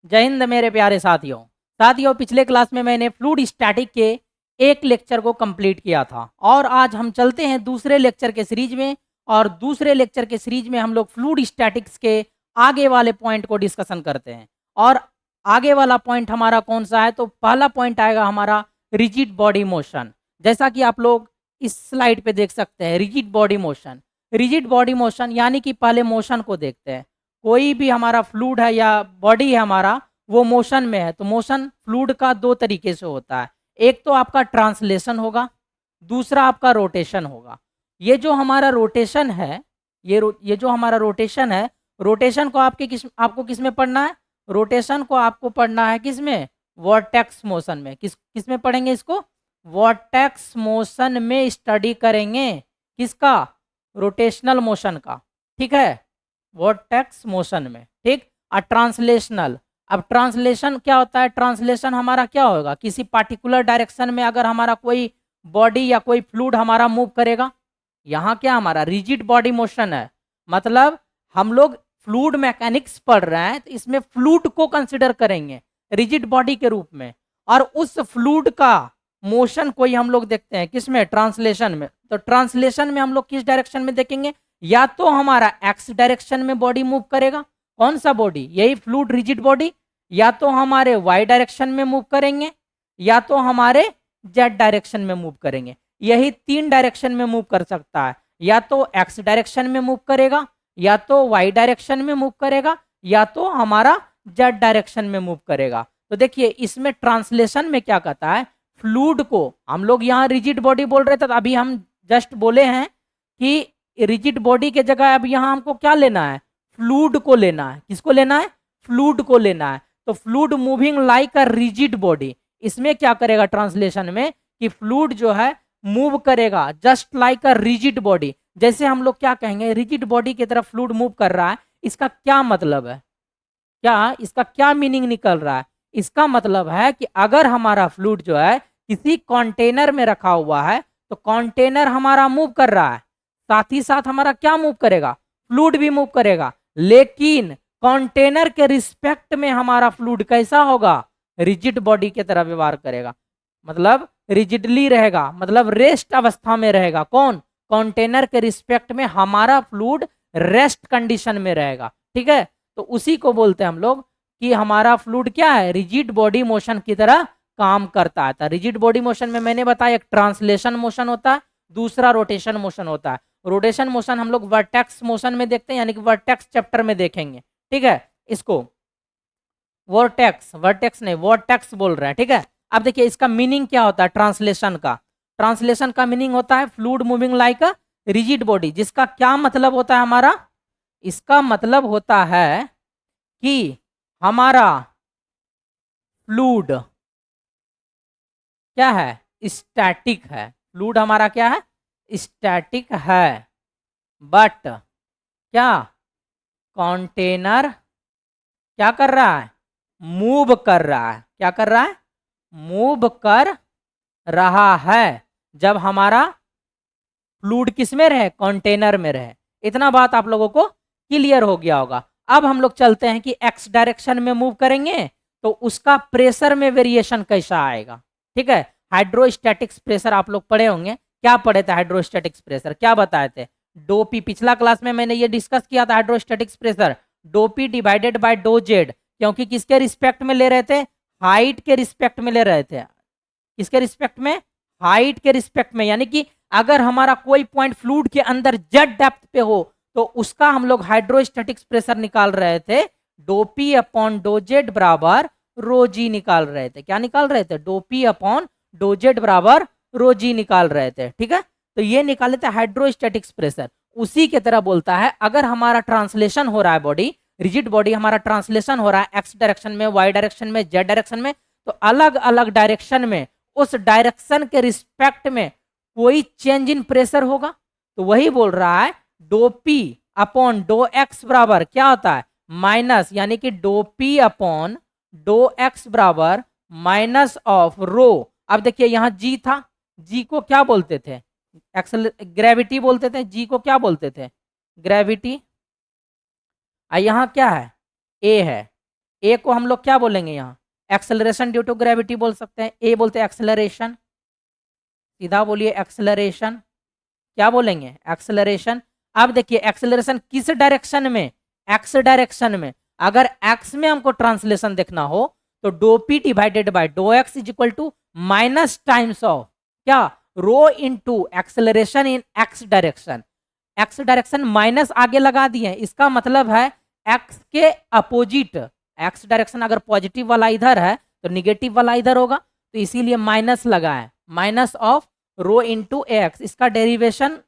जय हिंद मेरे प्यारे साथियों। पिछले क्लास में मैंने फ्लूइड स्टैटिक के एक लेक्चर को कंप्लीट किया था और आज हम चलते हैं दूसरे लेक्चर के सीरीज में। और दूसरे लेक्चर के सीरीज में हम लोग फ्लूइड स्टैटिक्स के आगे वाले पॉइंट को डिस्कशन करते हैं। और आगे वाला पॉइंट हमारा कौन सा है? तो पहला पॉइंट आएगा हमारा रिजिड बॉडी मोशन। जैसा कि आप लोग इस स्लाइड पे देख सकते हैं, rigid body motion. Rigid body motion यानी कि पहले मोशन को देखते हैं। कोई भी हमारा फ्लूइड है या बॉडी है हमारा, वो मोशन में है। तो मोशन फ्लूइड का दो तरीके से होता है। एक तो आपका ट्रांसलेशन होगा, दूसरा आपका रोटेशन होगा। ये जो हमारा रोटेशन है, ये जो हमारा रोटेशन है, रोटेशन को आपको किस में पढ़ना है? रोटेशन को आपको पढ़ना है किस में? वॉर्टेक्स मोशन में। किस में पढ़ेंगे इसको? वॉर्टेक्स मोशन में स्टडी करेंगे। किसका? रोटेशनल मोशन का। ठीक है, वॉर्टेक्स मोशन में। ठीक। और ट्रांसलेशनल, अब ट्रांसलेशन क्या होता है? ट्रांसलेशन हमारा क्या होगा? किसी पार्टिकुलर डायरेक्शन में अगर हमारा कोई बॉडी या कोई फ्लूइड हमारा मूव करेगा, यहाँ क्या हमारा रिजिड बॉडी मोशन है, मतलब हम लोग फ्लूइड मैकेनिक्स पढ़ रहे हैं तो इसमें फ्लूइड को कंसिडर करेंगे रिजिड बॉडी के रूप में। और उस फ्लूइड का मोशन कोई हम लोग देखते हैं किसमें? ट्रांसलेशन में। तो ट्रांसलेशन में हम लोग किस डायरेक्शन में देखेंगे? या तो हमारा एक्स डायरेक्शन में बॉडी मूव करेगा, कौन सा बॉडी? यही फ्लूइड रिजिड बॉडी। या तो हमारे वाई डायरेक्शन में मूव करेंगे, या तो हमारे जेड डायरेक्शन में मूव करेंगे। यही तीन डायरेक्शन में मूव कर सकता है। या तो एक्स डायरेक्शन में मूव करेगा, या तो वाई डायरेक्शन में मूव करेगा, या तो हमारा जेड डायरेक्शन में मूव करेगा। तो देखिए इसमें ट्रांसलेशन में क्या कहता है, फ्लूइड को हम लोग यहाँ रिजिड बॉडी बोल रहे थे, तो अभी हम जस्ट बोले हैं कि रिजिड बॉडी के जगह अब यहाँ हमको क्या लेना है? फ्लूइड को लेना है। किसको लेना है? फ्लूइड को लेना है। तो fluid moving like a rigid body, इसमें क्या करेगा ट्रांसलेशन में कि फ्लूइड जो है मूव करेगा just like a rigid body. जैसे हम लोग क्या कहेंगे, रिजिड बॉडी की तरफ फ्लूइड मूव कर रहा है, इसका क्या मतलब है? क्या इसका क्या मीनिंग निकल रहा है? इसका मतलब है कि अगर हमारा फ्लूइड जो है किसी कंटेनर में रखा हुआ है, तो कंटेनर हमारा मूव कर रहा है, साथ ही साथ हमारा क्या मूव करेगा? फ्लूइड भी मूव करेगा। लेकिन कंटेनर के रिस्पेक्ट में हमारा फ्लूइड कैसा होगा? रिजिड बॉडी की तरह व्यवहार करेगा, मतलब रिजिडली रहेगा, मतलब रेस्ट अवस्था में रहेगा। कौन? कंटेनर के रिस्पेक्ट में हमारा फ्लूइड रेस्ट कंडीशन में रहेगा। ठीक है, तो उसी को बोलते हैं हम लोग कि हमारा फ्लूइड क्या है? रिजिड बॉडी मोशन की तरह काम करता है। रिजिड बॉडी मोशन में मैंने बताया एक ट्रांसलेशन मोशन होता है, दूसरा रोटेशन मोशन होता है। रोटेशन मोशन हम लोग वर्टेक्स मोशन में देखते हैं, यानी कि वर्टेक्स चैप्टर में देखेंगे। ठीक है, इसको वर्टेक्स, वर्टेक्स नहीं वर्टेक्स बोल रहे हैं। ठीक है, अब देखिए इसका मीनिंग क्या होता है ट्रांसलेशन का। ट्रांसलेशन का मीनिंग होता है fluid moving like a rigid body. जिसका क्या मतलब होता है हमारा? इसका मतलब होता है कि हमारा फ्लूइड क्या है? स्टैटिक है। फ्लूइड हमारा क्या है? स्टैटिक है। बट क्या कंटेनर क्या कर रहा है? मूव कर रहा है। क्या कर रहा है? मूव कर रहा है। जब हमारा फ्लूइड किस में रहे? कंटेनर में रहे। इतना बात आप लोगों को क्लियर हो गया होगा। अब हम लोग चलते हैं कि एक्स डायरेक्शन में मूव करेंगे तो उसका प्रेशर में वेरिएशन कैसा आएगा। ठीक है, हाइड्रोस्टैटिक्स प्रेशर आप लोग पढ़े होंगे। क्या पढ़े थे? हाइड्रोस्टैटिक्स प्रेशर क्या बताए थे? डो पी। पिछला क्लास में मैंने ये डिस्कस किया था hydrostatics pressure dough P divided by डो जेड। क्योंकि किसके रिस्पेक्ट में ले रहे थे? हाइट के रिस्पेक्ट में ले रहे थे। किसके रिस्पेक्ट में? हाइट के रिस्पेक्ट में। यानी कि अगर हमारा कोई पॉइंट फ्लूइड के अंदर जेड डेप्थ पे हो तो उसका हम लोग हाइड्रोस्टैटिक्स प्रेशर निकाल रहे थे डो पी अपॉन डो जेड बराबर रो जी निकाल रहे थे। क्या निकाल रहे थे? डो पी अपॉन डो जेड बराबर रो जी निकाल रहे थे। ठीक है, तो ये निकाले थे हाइड्रोस्टैटिक्स प्रेशर। उसी की तरह बोलता है अगर हमारा ट्रांसलेशन हो रहा है बॉडी, रिजिड बॉडी हमारा ट्रांसलेशन हो रहा है एक्स डायरेक्शन में, वाई डायरेक्शन में, जेड डायरेक्शन में, तो अलग अलग डायरेक्शन में उस डायरेक्शन के रिस्पेक्ट में कोई चेंज इन प्रेशर होगा। तो वही बोल रहा है डो पी अपॉन डो एक्स बराबर क्या होता है? माइनस, यानी कि डो पी अपॉन डो एक्स बराबर माइनस ऑफ रो। अब देखिए यहाँ जी था, जी को क्या बोलते थे? ग्रेविटी बोलते थे। जी को क्या बोलते थे? ग्रेविटी। यहाँ क्या है? ए है। ए को हम लोग क्या बोलेंगे यहाँ, एक्सेलरेशन ड्यू टू ग्रेविटी बोल सकते हैं। ए बोलते हैं एक्सेलरेशन, सीधा बोलिए एक्सेलरेशन। क्या बोलेंगे, एक्सेलरेशन। अब देखिए एक्सेलरेशन किस डायरेक्शन में, एक्स डायरेक्शन में। अगर एक्स में हमको ट्रांसलेशन देखना हो तो dough P divided by dough x is equal to minus times of क्या, rho into acceleration in x direction. X direction minus आगे लगा दिए, इसका मतलब है एक्स के अपोजिट। एक्स डायरेक्शन अगर पॉजिटिव वाला इधर है तो निगेटिव वाला इधर होगा, तो इसीलिए माइनस लगा है, minus of rho into X. इसका डेरिवेशन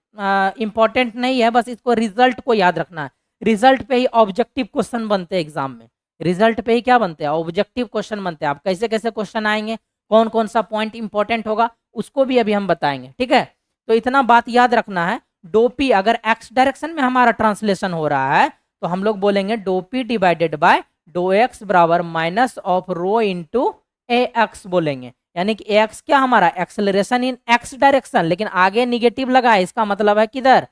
इंपॉर्टेंट नहीं है, बस इसको रिजल्ट को याद रखना है। रिजल्ट पे ही ऑब्जेक्टिव क्वेश्चन बनते हैं एग्जाम में, रिजल्ट पे ही क्या बनते हैं, ऑब्जेक्टिव क्वेश्चन बनते हैं। आप कैसे कैसे क्वेश्चन आएंगे, कौन कौन सा पॉइंट इंपॉर्टेंट होगा, उसको भी अभी हम बताएंगे, ठीक है। तो इतना बात याद रखना है, डो पी अगर एक्स डायरेक्शन में हमारा ट्रांसलेशन हो रहा है तो हम लोग बोलेंगे do P divided by dough x बराबर minus of rho into A x बोलेंगे। यानी कि एक्स क्या हमारा एक्सेलरेशन इन एक्स डायरेक्शन, लेकिन आगे निगेटिव लगा है, इसका मतलब है किधर,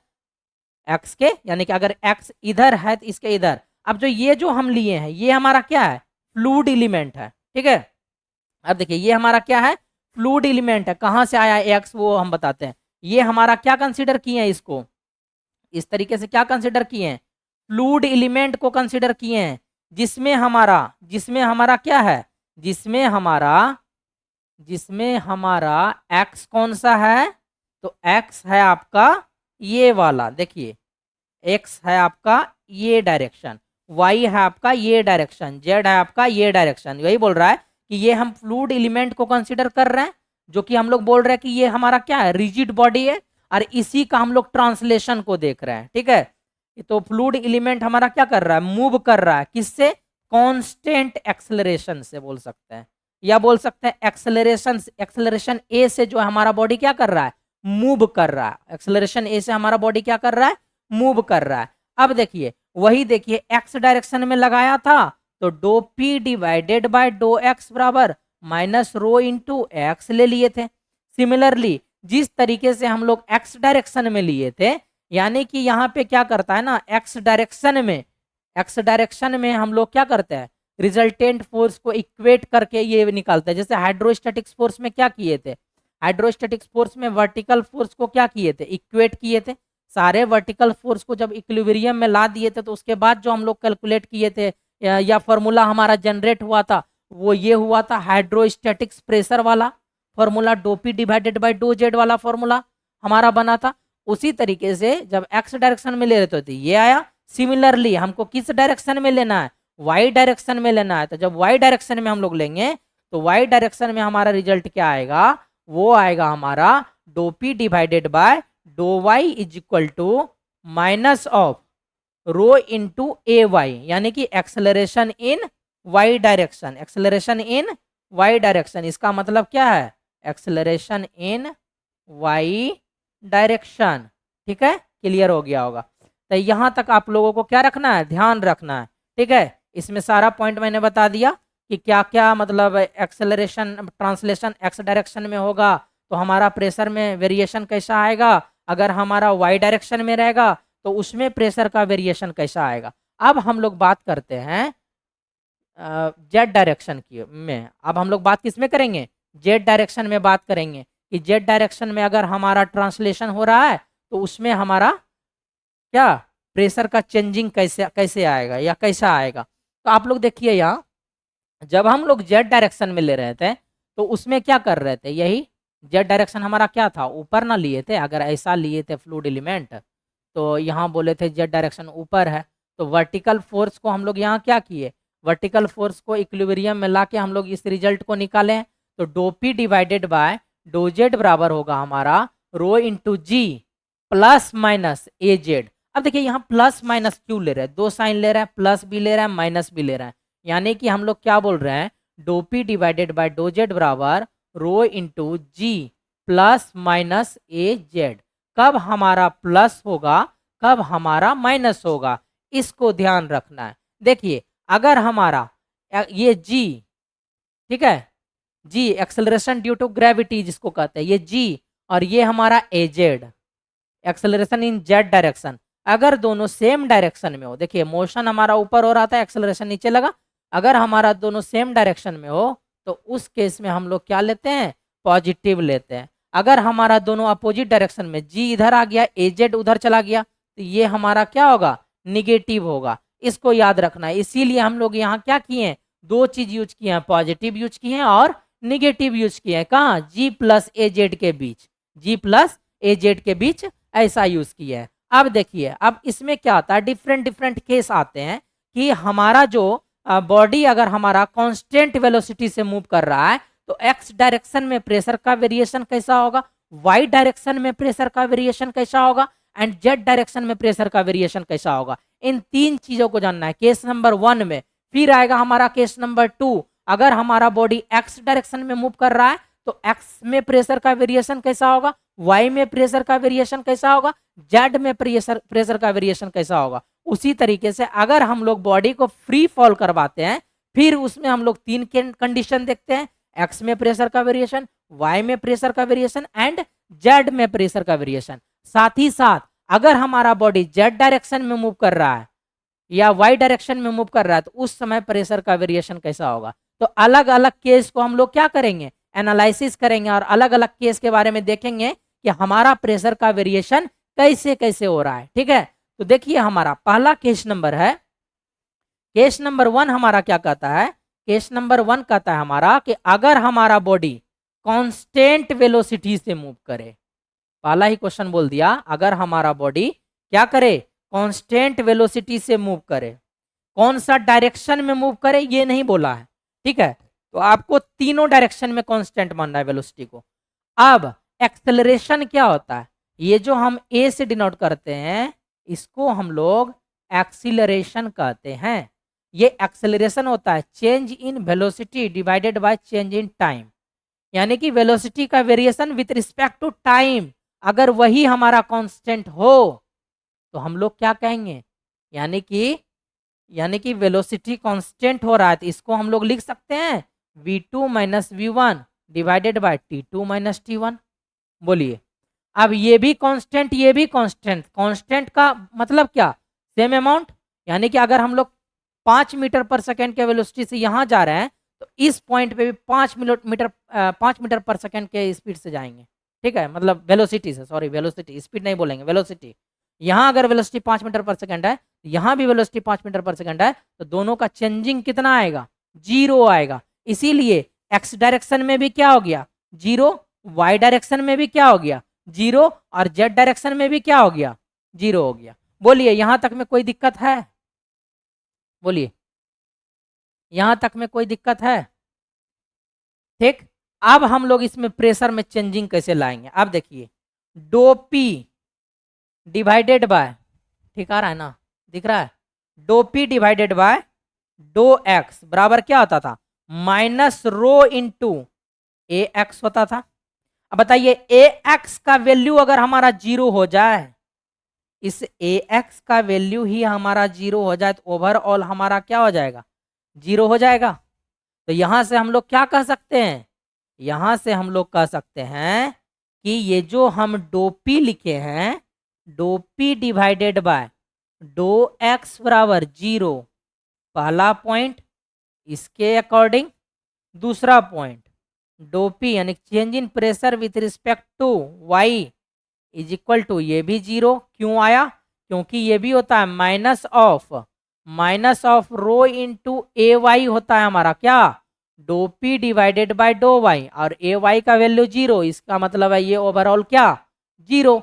एक्स के, यानी कि अगर एक्स इधर है तो इसके इधर। अब जो ये जो हम लिए हैं ये हमारा क्या है, फ्लूइड एलिमेंट है, ठीक है। अब देखिए ये हमारा क्या है, फ्लूइड एलिमेंट है। कहाँ से आया एक्स वो हम बताते हैं। ये हमारा क्या कंसीडर किए हैं, इसको इस तरीके से क्या कंसीडर किए हैं, फ्लूइड एलिमेंट को कंसीडर किए हैं, जिसमें हमारा क्या है, जिसमें हमारा एक्स कौन सा है, तो एक्स है आपका ये वाला, देखिए एक्स है आपका ये डायरेक्शन, वाई है आपका ये डायरेक्शन, जेड है आपका ये डायरेक्शन। यही बोल रहा है कि ये हम फ्लूइड एलिमेंट को कंसीडर कर रहे हैं, जो कि हम लोग बोल रहे हैं कि ये हमारा क्या है, रिजिड बॉडी है, और इसी का हम लोग ट्रांसलेशन को देख रहे हैं, ठीक है। तो फ्लूइड एलिमेंट हमारा क्या कर रहा है, मूव कर रहा है, किससे, कांस्टेंट एक्सेलरेशन से बोल सकते हैं, या बोल सकते हैं एक्सेलरेशन ए से जो हमारा बॉडी क्या कर रहा है, मूव कर रहा है। एक्सेलरेशन ए से हमारा बॉडी क्या कर रहा है, मूव कर रहा है। अब देखिए वही देखिए एक्स डायरेक्शन में लगाया था तो dough P divided by dough x बराबर माइनस रो इंटू एक्स ले लिए थे। सिमिलरली जिस तरीके से हम लोग एक्स डायरेक्शन में लिए थे, यानी कि यहाँ पे क्या करता है ना, एक्स डायरेक्शन में हम लोग क्या करते हैं, रिजल्टेंट फोर्स को इक्वेट करके ये निकालते हैं। जैसे हाइड्रोस्टैटिक्स फोर्स में क्या किए थे, हाइड्रोस्टैटिक्स फोर्स में वर्टिकल फोर्स को क्या किए थे, इक्वेट किए थे। सारे वर्टिकल फोर्स को जब इक्विलिब्रियम में ला दिए थे तो उसके बाद जो हम लोग कैलकुलेट किए थे या फॉर्मूला हमारा जनरेट हुआ था, वो ये हुआ था हाइड्रोस्टैटिक्स प्रेशर वाला formula, dough P divided by डो जेड वाला फॉर्मूला हमारा बना था। उसी तरीके से जब एक्स डायरेक्शन में ले रहे थे तो ये आया। सिमिलरली हमको किस डायरेक्शन में लेना है, वाई डायरेक्शन में लेना है। तो जब वाई डायरेक्शन में हम लोग लेंगे तो वाई डायरेक्शन में हमारा रिजल्ट क्या आएगा, वो आएगा हमारा dough P divided by dough Y is equal to minus of rho into A Y, यानी कि acceleration in Y direction, acceleration in Y direction. इसका मतलब क्या है, एक्सेलरेशन इन वाई डायरेक्शन, ठीक है, क्लियर हो गया होगा। तो यहाँ तक आप लोगों को क्या रखना है, ध्यान रखना है, ठीक है। इसमें सारा पॉइंट मैंने बता दिया कि क्या क्या मतलब एक्सेलरेशन ट्रांसलेशन एक्स डायरेक्शन में होगा तो हमारा प्रेशर में वेरिएशन कैसा आएगा, अगर हमारा वाई डायरेक्शन में रहेगा तो उसमें प्रेशर का वेरिएशन कैसा आएगा। अब हम लोग बात करते हैं जेड डायरेक्शन की में। अब हम लोग बात किस में करेंगे, जेड डायरेक्शन में बात करेंगे कि जेड डायरेक्शन में अगर हमारा ट्रांसलेशन हो रहा है तो उसमें हमारा क्या प्रेशर का चेंजिंग कैसे कैसे आएगा या कैसा आएगा। तो आप लोग देखिए यहाँ जब हम लोग जेड डायरेक्शन में ले रहे थे तो उसमें क्या कर रहे थे, यही जेड डायरेक्शन हमारा क्या था, ऊपर ना लिए थे। अगर ऐसा लिए थे फ्लूइड एलिमेंट तो यहाँ बोले थे जेड डायरेक्शन ऊपर है, तो वर्टिकल फोर्स को हम लोग यहाँ क्या किए, वर्टिकल फोर्स को इक्विलिब्रियम में ला के हम लोग इस रिजल्ट को निकालें। तो डो पी डिवाइडेड बाय डो जेड बराबर होगा हमारा रो इंटू जी प्लस माइनस ए जेड। अब देखिए यहाँ प्लस माइनस क्यों ले रहे हैं, दो साइन ले रहे हैं, प्लस भी ले रहे हैं माइनस भी ले रहे हैं, यानी कि हम लोग क्या बोल रहे हैं, डो पी डिवाइडेड बाय डो जेड बराबर रो इंटू जी प्लस माइनस ए जेड। कब हमारा प्लस होगा कब हमारा माइनस होगा, इसको ध्यान रखना है। देखिए अगर हमारा ये जी, ठीक है, g acceleration due to gravity जिसको कहते हैं, ये जी और ये हमारा a z acceleration in z direction, अगर दोनों सेम डायरेक्शन में हो, देखिए मोशन हमारा ऊपर हो रहा था एक्सेलरेशन नीचे लगा, अगर हमारा दोनों सेम डायरेक्शन में हो तो उस केस में हम लोग क्या लेते हैं, पॉजिटिव लेते हैं। अगर हमारा दोनों अपोजिट डायरेक्शन में, जी इधर आ गया, एजेड उधर चला गया, तो ये हमारा क्या होगा, निगेटिव होगा। इसको याद रखना है। इसीलिए हम लोग यहाँ क्या किए हैं, दो चीज यूज किए हैं, पॉजिटिव यूज किए हैं और निगेटिव यूज किए हैं। कहाँ, जी प्लस ए जेड के बीच, जी प्लस ए जेड के बीच ऐसा यूज किया है। अब देखिए, अब इसमें क्या आता है, डिफरेंट डिफरेंट केस आते हैं कि हमारा जो बॉडी अगर हमारा कांस्टेंट वेलोसिटी से मूव कर रहा है तो एक्स डायरेक्शन में प्रेशर का वेरिएशन कैसा होगा, वाई डायरेक्शन में प्रेशर का वेरिएशन कैसा होगा, एंड जेड डायरेक्शन में प्रेशर का वेरिएशन कैसा होगा। इन तीन चीजों को जानना है केस नंबर 1 में। फिर आएगा हमारा केस नंबर 2, अगर हमारा बॉडी एक्स डायरेक्शन में मूव कर रहा है तो एक्स में प्रेशर का वेरिएशन कैसा होगा, वाई में प्रेशर का वेरिएशन कैसा होगा, जेड में प्रेशर का वेरिएशन कैसा होगा। उसी तरीके से अगर हम लोग बॉडी को फ्री फॉल करवाते हैं, फिर उसमें हम लोग तीन कंडीशन देखते हैं, एक्स में प्रेशर का वेरिएशन, वाई में प्रेशर का वेरिएशन एंड जेड में प्रेशर का वेरिएशन। साथ ही साथ अगर हमारा बॉडी जेड डायरेक्शन में मूव कर रहा है या वाई डायरेक्शन में मूव कर रहा है तो उस समय प्रेशर का वेरिएशन कैसा होगा। तो अलग अलग केस को हम लोग क्या करेंगे, एनालिसिस करेंगे और अलग अलग केस के बारे में देखेंगे कि हमारा प्रेशर का वेरिएशन कैसे कैसे हो रहा है। ठीक है, तो देखिए हमारा पहला केस नंबर है, केस नंबर 1 हमारा क्या कहता है, केस नंबर 1 कहता है हमारा कि अगर हमारा बॉडी कांस्टेंट वेलोसिटी से मूव करे, पहला ही क्वेश्चन बोल दिया, अगर हमारा बॉडी क्या करे, कांस्टेंट वेलोसिटी से मूव करे, कौन सा डायरेक्शन में मूव करे ये नहीं बोला है। ठीक है, तो आपको तीनों डायरेक्शन में कांस्टेंट मानना है वेलोसिटी को। अब एक्सेलरेशन क्या होता है, ये जो हम ए से डिनोट करते हैं इसको हम लोग एक्सीलरेशन कहते हैं। ये एक्सेलरेशन होता है change in velocity divided by change in time, यानी कि वेलोसिटी का variation with respect to time अगर वही हमारा कांस्टेंट हो तो हम लोग क्या कहेंगे, यानी कि वेलोसिटी कांस्टेंट हो रहा है तो इसको हम लोग लिख सकते हैं v2 minus v1 divided by t2 minus t1। बोलिए, अब ये भी कांस्टेंट ये भी कांस्टेंट, कांस्टेंट का मतलब क्या, सेम अमाउंट, यानी कि अगर हम लोग 5 मीटर पर सेकेंड के वेलोसिटी से यहाँ जा रहे हैं तो इस पॉइंट पे भी 5 मीटर पर सेकेंड के स्पीड से जाएंगे। ठीक है, मतलब वेलोसिटी से, सॉरी वेलोसिटी, स्पीड नहीं बोलेंगे, वेलोसिटी। यहाँ अगर वेलोसिटी 5 मीटर पर सेकेंड है, यहाँ भी वेलोसिटी 5 मीटर पर सेकेंड है, तो दोनों का चेंजिंग कितना आएगा, 0 आएगा। इसीलिए एक्स डायरेक्शन में भी क्या हो गया 0, वाई डायरेक्शन में भी क्या हो गया 0 और जेड डायरेक्शन में भी क्या हो गया 0 हो गया। बोलिए यहाँ तक में कोई दिक्कत है, बोलिए यहाँ तक में कोई दिक्कत है। ठीक, अब हम लोग इसमें प्रेशर में चेंजिंग कैसे लाएंगे। अब देखिए, डो पी डिवाइडेड बाय, ठीक आ रहा है ना, दिख रहा है, डो P divided by dough x बराबर क्या होता था, माइनस रो इंटू ए एक्स होता था। अब बताइए ए एक्स का वैल्यू अगर हमारा 0 हो जाए, इस ए एक्स का वैल्यू ही हमारा 0 हो जाए तो ओवरऑल हमारा क्या हो जाएगा 0 हो जाएगा। तो यहां से हम लोग क्या कह सकते हैं, यहां से हम लोग कह सकते हैं कि ये जो हम डो पी लिखे हैं, डो P divided by dough x बराबर 0, पहला पॉइंट इसके अकॉर्डिंग। दूसरा पॉइंट डो पी यानी change in pressure with respect to Y is equal to, ये भी 0 क्यों आया, क्योंकि ये भी होता है minus of rho into A Y होता है हमारा क्या, डो P divided by dough Y, और ए वाई का वैल्यू 0, इसका मतलब है ये ओवरऑल क्या 0।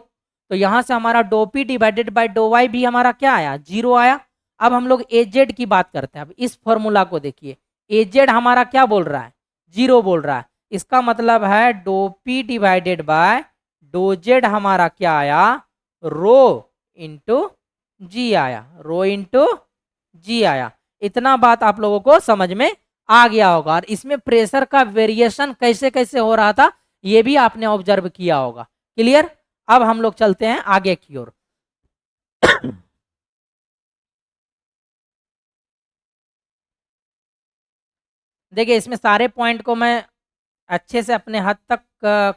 तो यहां से हमारा dough P divided by dough Y भी हमारा क्या आया 0 आया। अब हम लोग ए जेड की बात करते हैं। अब इस फॉर्मूला को देखिए, ए जेड हमारा क्या बोल रहा है 0 बोल रहा है, इसका मतलब है डो पी डिवाइडेड बाय डो जेड हमारा क्या आया, रो इंटू जी आया, रो इंटू जी आया। इतना बात आप लोगों को समझ में आ गया होगा। और इसमें प्रेशर का वेरिएशन कैसे कैसे हो रहा था ये भी आपने ऑब्जर्व किया होगा। क्लियर, अब हम लोग चलते हैं आगे की ओर। देखिए इसमें सारे पॉइंट को मैं अच्छे से अपने हद तक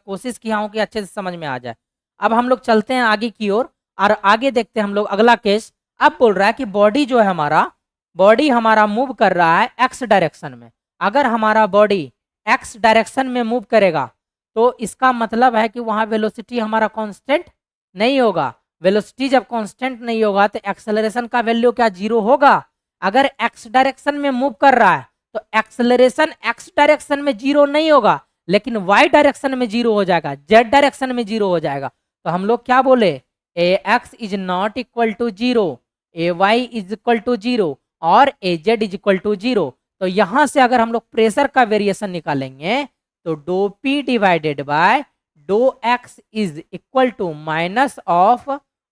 कोशिश किया हूं कि अच्छे से समझ में आ जाए। अब हम लोग चलते हैं आगे की ओर और आगे देखते हैं हम लोग अगला केस। अब बोल रहा है कि बॉडी जो है हमारा बॉडी हमारा मूव कर रहा है एक्स डायरेक्शन में। अगर हमारा बॉडी एक्स डायरेक्शन में मूव करेगा तो इसका मतलब है कि वहाँ वेलोसिटी हमारा कांस्टेंट नहीं होगा। वेलोसिटी जब कांस्टेंट नहीं होगा तो एक्सेलरेशन का वैल्यू क्या जीरो होगा। अगर एक्स डायरेक्शन में मूव कर रहा है तो एक्सेलरेशन एक्स डायरेक्शन में जीरो नहीं होगा, लेकिन वाई डायरेक्शन में जीरो हो जाएगा, जेड डायरेक्शन में जीरो हो जाएगा। तो हम लोग क्या बोले, a x is not equal to zero, a y is equal to zero और a z is equal to zero. तो यहां से अगर हम लोग प्रेशर का वेरिएशन निकालेंगे तो dough P divided by dough x is equal to minus of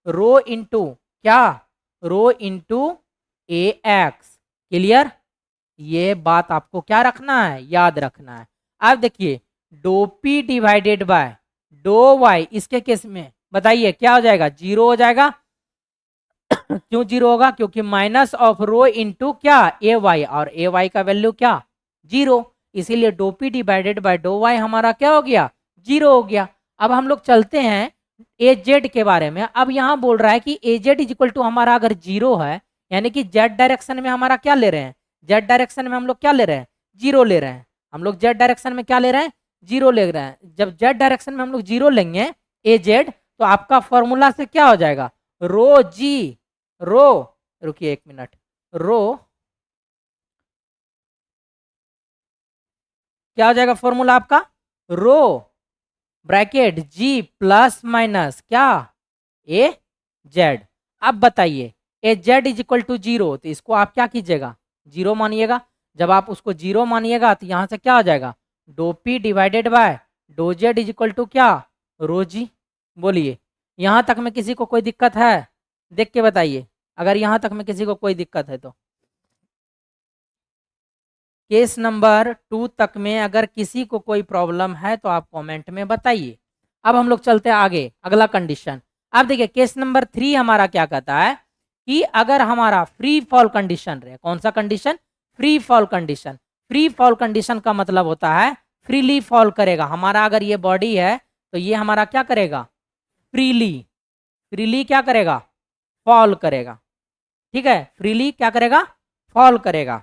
rho into क्या, रो इंटू ए एक्स। क्लियर, ये बात आपको क्या रखना है, याद रखना है। अब देखिए डो P divided by dough Y, इसके केस में बताइए क्या हो जाएगा, जीरो हो जाएगा। क्यों जीरो होगा, क्योंकि माइनस ऑफ रो इंटू क्या ए वाई, और ए वाई का वैल्यू क्या जीरो, इसीलिए डो P divided by dough Y हमारा क्या हो गया, जीरो हो गया। अब हम लोग चलते हैं ए जेड के बारे में। अब यहाँ बोल रहा है कि ए जेड इज इक्वल टू हमारा अगर जीरो है, यानी कि जेड डायरेक्शन में हमारा क्या ले रहे हैं, जेड डायरेक्शन में हम लोग क्या ले रहे हैं, जीरो ले रहे हैं। हम लोग जेड डायरेक्शन में क्या ले रहे हैं, जीरो ले रहे हैं। जब जेड डायरेक्शन में हम लोग जीरो लेंगे ए जेड, तो आपका फॉर्मूला से क्या हो जाएगा, रो जी, रो, रुकिए एक मिनट, रो क्या हो जाएगा फॉर्मूला आपका, rho bracket g plus minus क्या ए जेड। अब बताइए a z is equal to zero, तो इसको आप क्या कीजिएगा, जीरो मानिएगा। जब आप उसको जीरो मानिएगा तो यहाँ से क्या हो जाएगा, डो पी डिवाइडेड बाय डो जेड इज इक्वल टू क्या, रो जी। बोलिए यहाँ तक में किसी को कोई दिक्कत है, देख के बताइए अगर यहाँ तक में किसी को कोई दिक्कत है तो। केस नंबर 2 तक में अगर किसी को कोई प्रॉब्लम है तो आप कमेंट में बताइए। अब हम लोग चलते हैं आगे, अगला कंडीशन। अब देखिए केस नंबर 3 हमारा क्या कहता है कि अगर हमारा फ्री फॉल कंडीशन रहे, कौन सा condition, free fall condition. Free fall condition का मतलब होता है फ्रीली फॉल करेगा हमारा। अगर ये बॉडी है तो ये हमारा क्या करेगा, फ्रीली, फ्रीली क्या करेगा, फॉल करेगा। ठीक है, फ्रीली क्या करेगा, फॉल करेगा।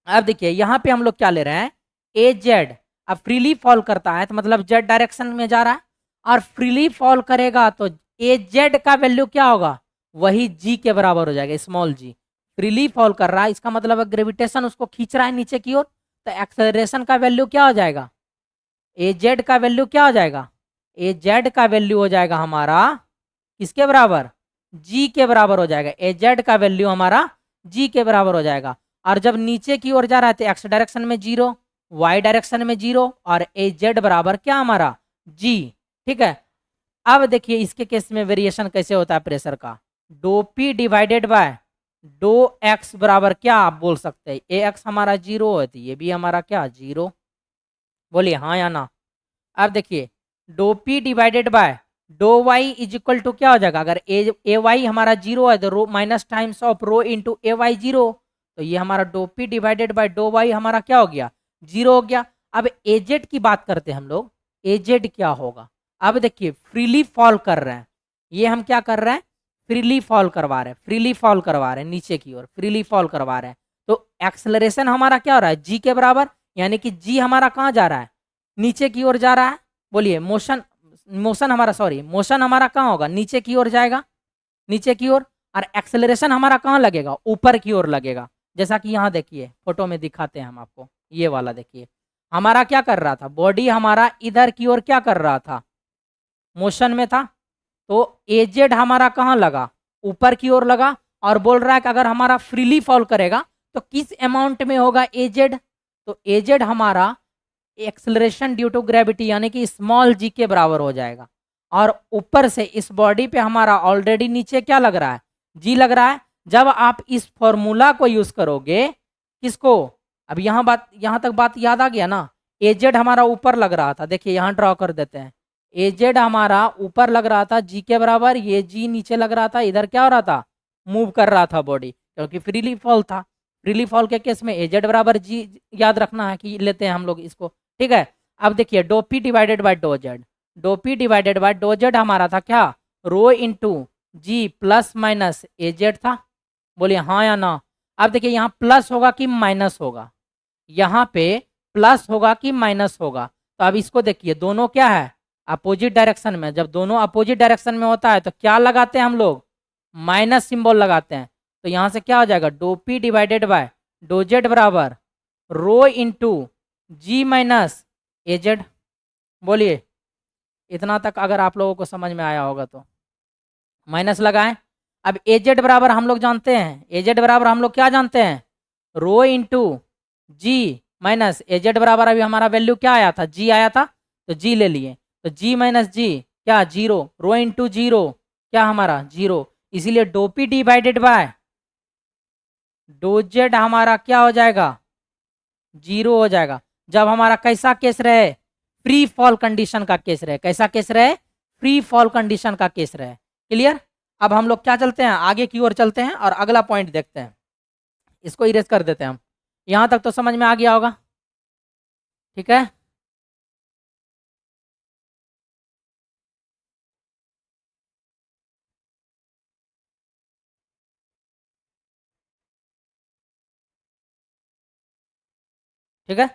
अब देखिए यहाँ पे हम लोग क्या ले रहे हैं, ए जेड। अब फ्रीली फॉल करता है तो मतलब जेड डायरेक्शन में जा रहा है, और फ्रीली फॉल करेगा तो ए जेड का वैल्यू क्या होगा, वही जी के बराबर हो जाएगा, स्मॉल जी। फ्रीली फॉल कर रहा है इसका मतलब ग्रेविटेशन उसको खींच रहा है नीचे की ओर, तो एक्सेलरेशन का वैल्यू क्या हो जाएगा, ए जेड का वैल्यू क्या हो जाएगा, ए जेड का वैल्यू हो जाएगा हमारा किसके बराबर, जी के बराबर हो जाएगा। ए जेड का वैल्यू हमारा जी के बराबर हो जाएगा। और जब नीचे की ओर जा रहा है तो एक्स डायरेक्शन में जीरो, वाई डायरेक्शन में जीरो, और ए जेड बराबर क्या हमारा जी। ठीक है, अब देखिए इसके केस में वेरिएशन कैसे होता है प्रेशर का, dough P divided by dough x बराबर क्या आप बोल सकते हैं, ए एक्स हमारा जीरो है तो ये भी हमारा क्या जीरो। बोलिए हाँ या ना। अब देखिए डो P divided by dough Y is equal to क्या हो जाएगा, अगर ए वाई हमारा जीरो है तो rho minus times of rho into A y zero, तो ये हमारा dough P divided by dough Y हमारा क्या हो गया, जीरो हो गया। अब एजेड की बात करते हैं हम लोग, एजेड क्या होगा। अब देखिए फ्रीली फॉल कर रहे हैं, ये हम क्या कर रहे हैं, फ्रीली फॉल करवा रहे हैं, फ्रीली फॉल करवा रहे हैं नीचे की ओर, फ्रीली फॉल करवा रहे हैं। तो एक्सेलरेशन हमारा क्या हो रहा है, जी के बराबर, यानी कि जी हमारा कहाँ जा रहा है, नीचे की ओर जा रहा है। बोलिए मोशन, मोशन हमारा सॉरी मोशन हमारा कहाँ होगा, नीचे की ओर जाएगा, नीचे की ओर। और एक्सेलरेशन हमारा कहाँ लगेगा, ऊपर की ओर लगेगा। जैसा कि यहाँ देखिए फोटो में दिखाते हैं हम आपको, ये वाला देखिए हमारा क्या कर रहा था, बॉडी हमारा इधर की ओर क्या कर रहा था, मोशन में था। तो एजेड हमारा कहाँ लगा, ऊपर की ओर लगा। और बोल रहा है कि अगर हमारा फ्रीली फॉल करेगा तो किस अमाउंट में होगा एजेड, तो एजेड हमारा एक्सेलरेशन ड्यू टू ग्रेविटी यानी कि स्मॉल जी के बराबर हो जाएगा। और ऊपर से इस बॉडी पे हमारा ऑलरेडी नीचे क्या लग रहा है, जी लग रहा है। जब आप इस फॉर्मूला को यूज करोगे, किसको, अब यहाँ तक बात याद आ गया ना। एजेड हमारा ऊपर लग रहा था, देखिए यहाँ ड्रॉ कर देते हैं, एजेड हमारा ऊपर लग रहा था जी के बराबर, ये जी नीचे लग रहा था, इधर क्या हो रहा था, मूव कर रहा था बॉडी, क्योंकि फ्रीली फॉल था। फ्रीली फॉल के केस में एजेड बराबर जी याद रखना है कि लेते हैं हम लोग इसको। ठीक है, अब देखिए डो पी डिवाइडेड बाय डो Z, dough P divided by डो जेड हमारा था क्या, रो इंटू जी प्लस माइनस ए जेड था। बोलिए हाँ या ना। अब देखिए यहाँ प्लस होगा कि माइनस होगा, यहाँ पे प्लस होगा कि माइनस होगा। तो अब इसको देखिए, दोनों क्या है, अपोजिट डायरेक्शन में। जब दोनों अपोजिट डायरेक्शन में होता है तो क्या लगाते हैं हम लोग, माइनस सिंबल लगाते हैं। तो यहाँ से क्या हो जाएगा, डो पी डिवाइडेड बाय डो जेड बराबर रो इंटू जी माइनस ए जेड। बोलिए, इतना तक अगर आप लोगों को समझ में आया होगा तो माइनस लगाएं। अब ए जेड बराबर हम लोग जानते हैं, ए जेड बराबर हम लोग क्या जानते हैं, रो इंटू जी माइनस ए जेड बराबर अभी हमारा वैल्यू क्या आया था, जी आया था, तो जी ले लिए। तो जी माइनस जी क्या, जीरो, रो इंटू जीरो क्या हमारा जीरो, इसीलिए डो पी डिवाइडेड बाय डो जेड हमारा क्या हो जाएगा, जीरो हो जाएगा। जब हमारा कैसा केस रहे, फ्री फॉल कंडीशन का केस रहे, कैसा केस रहे, फ्री फॉल कंडीशन का केस रहे। क्लियर। अब हम लोग क्या चलते हैं, आगे की ओर चलते हैं और अगला पॉइंट देखते हैं। इसको इरेज कर देते हैं हम। यहां तक तो समझ में आ गया होगा, ठीक है। ठीक है,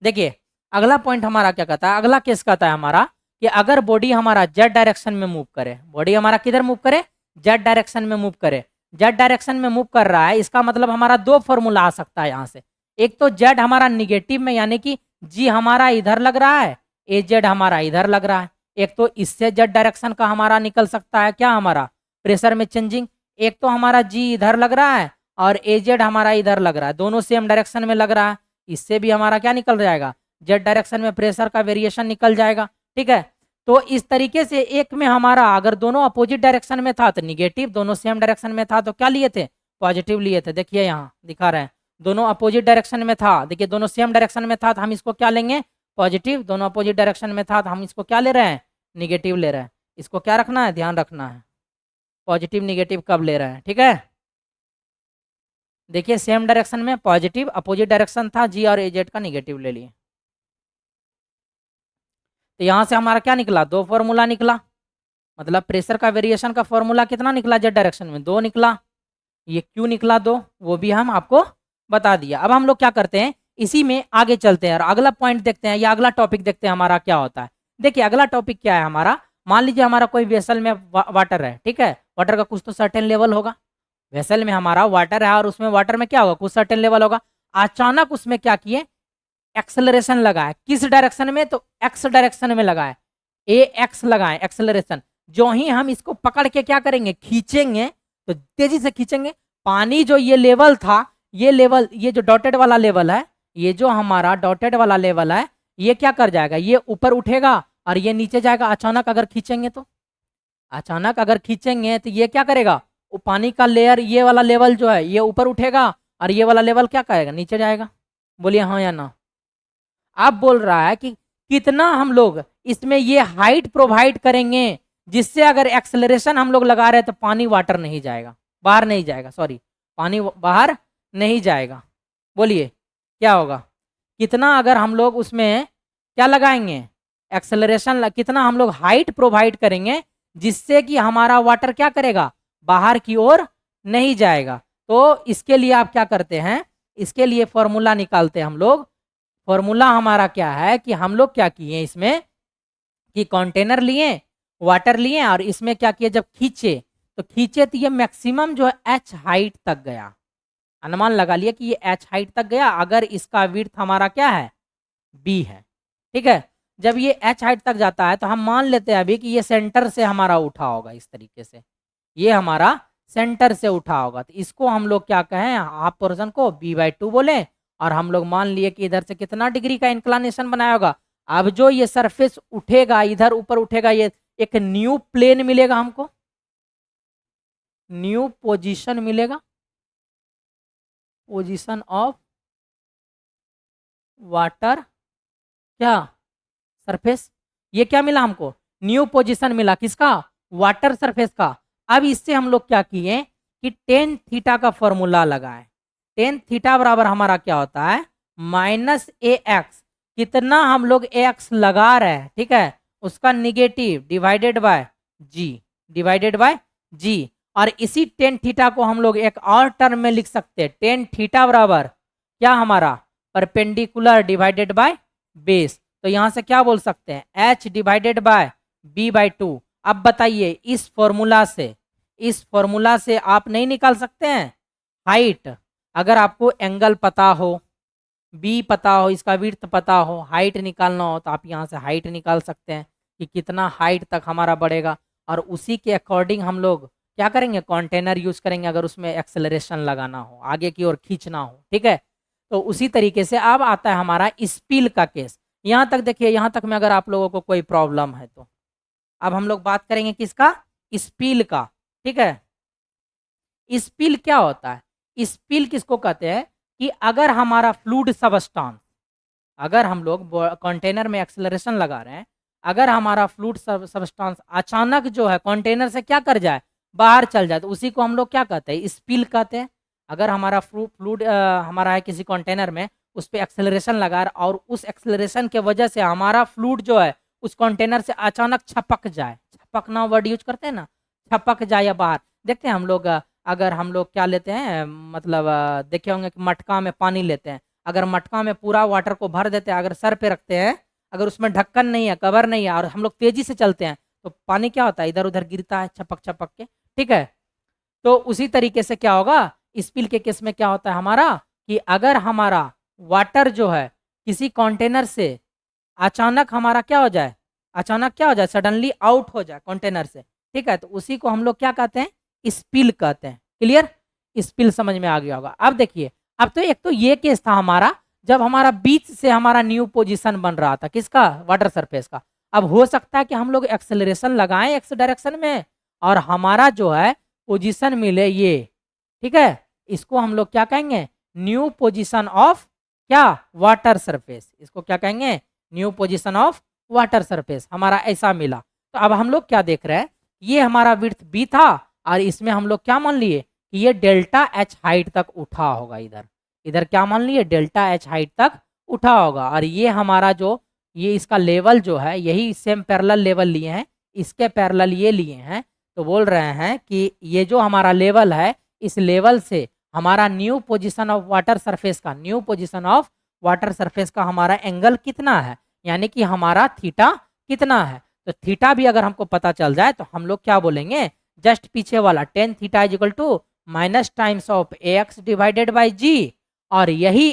देखिए अगला पॉइंट हमारा क्या कहता है, अगला केस कहता है हमारा कि अगर बॉडी हमारा जेड डायरेक्शन में मूव करे, बॉडी हमारा किधर मूव करे, जेड डायरेक्शन में मूव करे, जेड डायरेक्शन में मूव कर रहा है, इसका मतलब हमारा दो फॉर्मूला आ सकता है यहाँ से। एक तो जेड हमारा निगेटिव में, यानी कि जी हमारा इधर लग रहा है, ए जेड हमारा इधर लग रहा है। एक तो इससे जेड डायरेक्शन का हमारा निकल सकता है क्या, हमारा प्रेशर में चेंजिंग। एक तो हमारा जी इधर लग रहा है और ए जेड हमारा इधर लग रहा है, दोनों सेम डायरेक्शन में लग रहा है। इससे भी हमारा क्या निकल जाएगा, जेड डायरेक्शन में प्रेशर का वेरिएशन निकल जाएगा। ठीक है, तो इस तरीके से एक में हमारा अगर दोनों अपोजिट डायरेक्शन में था तो निगेटिव, दोनों सेम डायरेक्शन में था तो क्या लिए थे, पॉजिटिव लिए थे। देखिए यहाँ दिखा रहे हैं, दोनों अपोजिट डायरेक्शन में था, देखिए दोनों सेम डायरेक्शन में था तो हम इसको क्या लेंगे, पॉजिटिव। दोनों अपोजिट डायरेक्शन में था तो हम इसको क्या ले रहे हैं, निगेटिव ले रहे हैं। इसको क्या रखना है, ध्यान रखना है, पॉजिटिव निगेटिव कब ले रहे हैं। ठीक है, देखिए सेम डायरेक्शन में पॉजिटिव, अपोजिट डायरेक्शन था जी और ए जेड का निगेटिव ले लिए। तो यहाँ से हमारा क्या निकला, दो फॉर्मूला निकला, मतलब प्रेशर का वेरिएशन का फॉर्मूला कितना निकला जेड डायरेक्शन में, दो निकला। ये क्यों निकला दो, वो भी हम आपको बता दिया। अब हम लोग क्या करते हैं, इसी में आगे चलते हैं और अगला पॉइंट देखते हैं या अगला टॉपिक देखते हैं हमारा क्या होता है। देखिए अगला टॉपिक क्या है हमारा, मान लीजिए हमारा कोई वेसल में वाटर है, ठीक है, वाटर का कुछ तो सर्टेन लेवल होगा, वेसल में हमारा वाटर है और उसमें वाटर में क्या होगा, कुछ सर्टेन लेवल होगा। अचानक उसमें क्या किए, एक्सेलरेशन लगाए, किस डायरेक्शन में, तो एक्स डायरेक्शन में लगाए, ए एक्स लगाए एक्सेलरेशन। जो ही हम इसको पकड़ के क्या करेंगे, खींचेंगे, तो तेजी से खींचेंगे, पानी जो ये लेवल था, ये लेवल, ये जो डॉटेड वाला लेवल है, ये जो हमारा डॉटेड वाला लेवल है, ये क्या कर जाएगा, ये ऊपर उठेगा और ये नीचे जाएगा। अचानक अगर खींचेंगे तो, अचानक अगर खींचेंगे तो ये क्या करेगा, वो पानी का लेयर, ये वाला लेवल जो है ये ऊपर उठेगा और ये वाला लेवल क्या करेगा, नीचे जाएगा। बोलिए हाँ या ना। आप बोल रहा है कि कितना हम लोग इसमें ये हाइट प्रोवाइड करेंगे जिससे अगर एक्सेलरेशन हम लोग लगा रहे हैं तो पानी वाटर नहीं जाएगा, बाहर नहीं जाएगा, सॉरी पानी बाहर नहीं जाएगा। बोलिए क्या होगा, कितना अगर हम लोग उसमें क्या लगाएंगे, एक्सेलरेशन, कितना हम लोग हाइट प्रोवाइड करेंगे जिससे कि हमारा वाटर क्या करेगा, बाहर की ओर नहीं जाएगा। तो इसके लिए आप क्या करते हैं, इसके लिए फॉर्मूला निकालते हैं हम लोग। फॉर्मूला हमारा क्या है कि हम लोग क्या किए इसमें कि कंटेनर लिए, वाटर लिए और इसमें क्या किए, जब खींचे तो खींचे तो ये मैक्सिमम जो है एच हाइट तक गया, अनुमान लगा लिया कि ये एच हाइट तक गया अगर इसका विड्थ हमारा क्या है, बी है। ठीक है, जब ये एच हाइट तक जाता है तो हम मान लेते हैं अभी कि ये सेंटर से हमारा उठा होगा, इस तरीके से ये हमारा सेंटर से उठा होगा। तो इसको हम लोग क्या कहें, हाफ पोर्शन को b/2 बोले और हम लोग मान लिए कि इधर से कितना डिग्री का इंक्लानेशन बनाया होगा। अब जो ये सरफेस उठेगा, इधर ऊपर उठेगा, ये एक न्यू प्लेन मिलेगा हमको, न्यू पोजीशन मिलेगा, पोजीशन ऑफ वाटर क्या, सरफेस। ये क्या मिला हमको, न्यू पोजीशन मिला, किसका, वाटर सरफेस का। अब इससे हम लोग क्या किए कि टेन थीटा का फॉर्मूला लगाए। टेन थीटा बराबर हमारा क्या होता है, माइनस ए एक्स, कितना हम लोग ए एक्स लगा रहे हैं, ठीक है, उसका negative divided by g, divided by g. और इसी टेन थीटा को हम लोग एक और टर्म में लिख सकते हैं, टेन थीटा बराबर क्या हमारा परपेंडिकुलर डिवाइडेड बाय बेस। तो यहां से क्या बोल सकते हैं, h डिवाइडेड बाय b/2। अब बताइए इस फॉर्मूला से आप नहीं निकाल सकते हैं हाइट। अगर आपको एंगल पता हो, बी पता हो, इसका विड्थ पता हो, हाइट निकालना हो, तो आप यहाँ से हाइट निकाल सकते हैं कि कितना हाइट तक हमारा बढ़ेगा। और उसी के अकॉर्डिंग हम लोग क्या करेंगे, कंटेनर यूज करेंगे अगर उसमें एक्सेलरेशन लगाना हो, आगे की ओर खींचना हो। ठीक है, तो उसी तरीके से अब आता है हमारा स्पिल का केस। यहाँ तक देखिए, यहाँ तक में अगर आप लोगों को कोई प्रॉब्लम है तो अब हम लोग बात करेंगे किसका, स्पिल का। ठीक है, स्पिल क्या होता है, स्पिल किसको कहते हैं कि अगर हमारा फ्लूइड सबस्टेंस, अगर हम लोग कंटेनर में एक्सेलरेशन लगा रहे हैं, अगर हमारा फ्लूइड सबस्टेंस अचानक जो है कंटेनर से क्या कर जाए, बाहर चल जाए, तो उसी को हम लोग क्या कहते हैं, स्पिल कहते हैं। अगर हमारा फ्लूइड हमारा है किसी कंटेनर में, उस पर एक्सेलरेशन लगा रहा और उस एक्सेलरेशन के वजह से हमारा फ्लूइड जो है उस कंटेनर से अचानक छपक जाए, छपकना वर्ड यूज करते हैं ना, छपक जाए या बाहर। देखते हैं हम लोग अगर हम लोग क्या लेते हैं, मतलब देखे होंगे कि मटका में पानी लेते हैं, अगर मटका में पूरा वाटर को भर देते हैं, अगर सर पे रखते हैं, अगर उसमें ढक्कन नहीं है, कवर नहीं है, और हम लोग तेजी से चलते हैं, तो पानी क्या होता है, इधर उधर गिरता है छपक छपक के। ठीक है, तो उसी तरीके से क्या होगा, स्पिल के केस में क्या होता है हमारा, कि अगर हमारा वाटर जो है किसी कंटेनर से अचानक हमारा क्या हो जाए, अचानक क्या हो जाए, सडनली आउट हो जाए कंटेनर से। ठीक है, तो उसी को हम लोग क्या कहते हैं, स्पिल कहते हैं। क्लियर, स्पिल समझ में आ गया होगा। अब देखिए, अब तो एक तो ये केस था हमारा जब हमारा बीच से हमारा न्यू पोजीशन बन रहा था किसका, वाटर सरफेस का। अब हो सकता है कि हम लोग एक्सेलरेशन लगाएं एक्स डायरेक्शन में और हमारा जो है पोजीशन मिले ये। ठीक है, इसको हम लोग क्या कहेंगे, न्यू पोजीशन ऑफ क्या, वाटर सरफेस। इसको क्या कहेंगे, new position of water surface, हमारा ऐसा मिला। तो अब हम लोग क्या देख रहे हैं, ये हमारा विड्थ बी था और इसमें हम लोग क्या मान लिए कि ये डेल्टा एच हाइट तक उठा होगा, इधर इधर क्या मान लिए, डेल्टा एच हाइट तक उठा होगा। और ये हमारा जो ये इसका लेवल जो है, यही सेम पैरेलल लेवल लिए हैं, इसके पैरेलल ये लिए हैं। तो बोल रहे हैं कि ये जो हमारा लेवल है, इस लेवल से हमारा new position of water surface का, new position of water surface का हमारा एंगल कितना है, यानी कि हमारा थीटा कितना है। तो थीटा भी अगर हमको पता चल जाए तो हम लोग क्या बोलेंगे, जस्ट पीछे वाला tan theta is equal to minus times of a x divided by g. और यही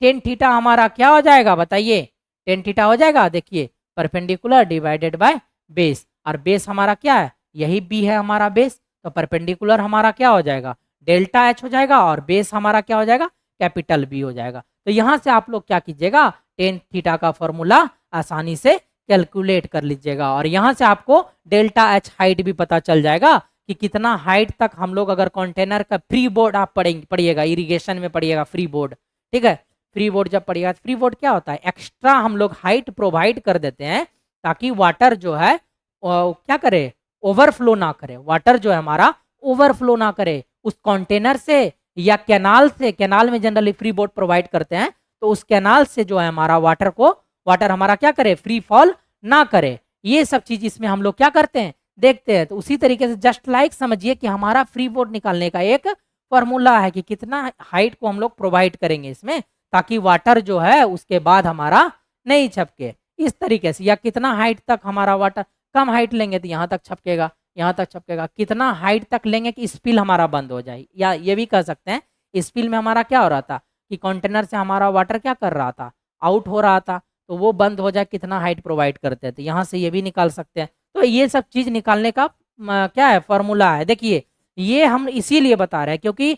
टेन थीटा हमारा क्या हो जाएगा बताइए, टेन थीटा हो जाएगा, देखिए परपेंडिकुलर डिवाइडेड बाय बेस। और बेस हमारा क्या है, यही बी है हमारा बेस, तो परपेंडिकुलर हमारा क्या हो जाएगा, डेल्टा एच हो जाएगा, और बेस हमारा क्या हो जाएगा, कैपिटल बी हो जाएगा। तो यहाँ से आप लोग क्या कीजिएगा, टेन थीटा का फॉर्मूला आसानी से कैलकुलेट कर लीजिएगा। और यहाँ से आपको डेल्टा एच हाइट भी पता चल जाएगा कि कितना हाइट तक हम लोग अगर कंटेनर का फ्री बोर्ड आप पढ़िएगा, इरिगेशन में पढ़िएगा फ्री बोर्ड। ठीक है, फ्री बोर्ड जब पढ़िएगा, फ्री बोर्ड क्या होता है, एक्स्ट्रा हम लोग हाइट प्रोवाइड कर देते हैं ताकि वाटर जो है क्या करे, ओवरफ्लो ना करे, वाटर जो है हमारा ओवरफ्लो ना करे उस कंटेनर से या कैनाल से। कैनाल में जनरली फ्री बोर्ड प्रोवाइड करते हैं, तो उस कैनाल से जो है हमारा वाटर हमारा क्या करे, फ्री फॉल ना करे। ये सब चीज इसमें हम लोग क्या करते हैं, देखते हैं। तो उसी तरीके से जस्ट लाइक समझिए कि हमारा फ्री बोर्ड निकालने का एक फॉर्मूला है कि कितना हाइट को हम लोग प्रोवाइड करेंगे इसमें, ताकि वाटर जो है उसके बाद हमारा नहीं छपके इस तरीके से। या कितना हाइट तक हमारा वाटर, कम हाइट लेंगे तो यहाँ तक छपकेगा, यहाँ तक छपकेगा, कितना हाइट तक लेंगे कि स्पिल हमारा बंद हो जाए। या ये भी कह सकते हैं स्पिल में हमारा क्या हो रहा था कि कंटेनर से हमारा वाटर क्या कर रहा था, आउट हो रहा था, तो वो बंद हो जाए, कितना हाइट प्रोवाइड करते हैं। तो यहाँ से ये भी निकाल सकते हैं। तो ये सब चीज निकालने का क्या है, फॉर्मूला है। देखिए, ये हम इसीलिए बता रहे हैं क्योंकि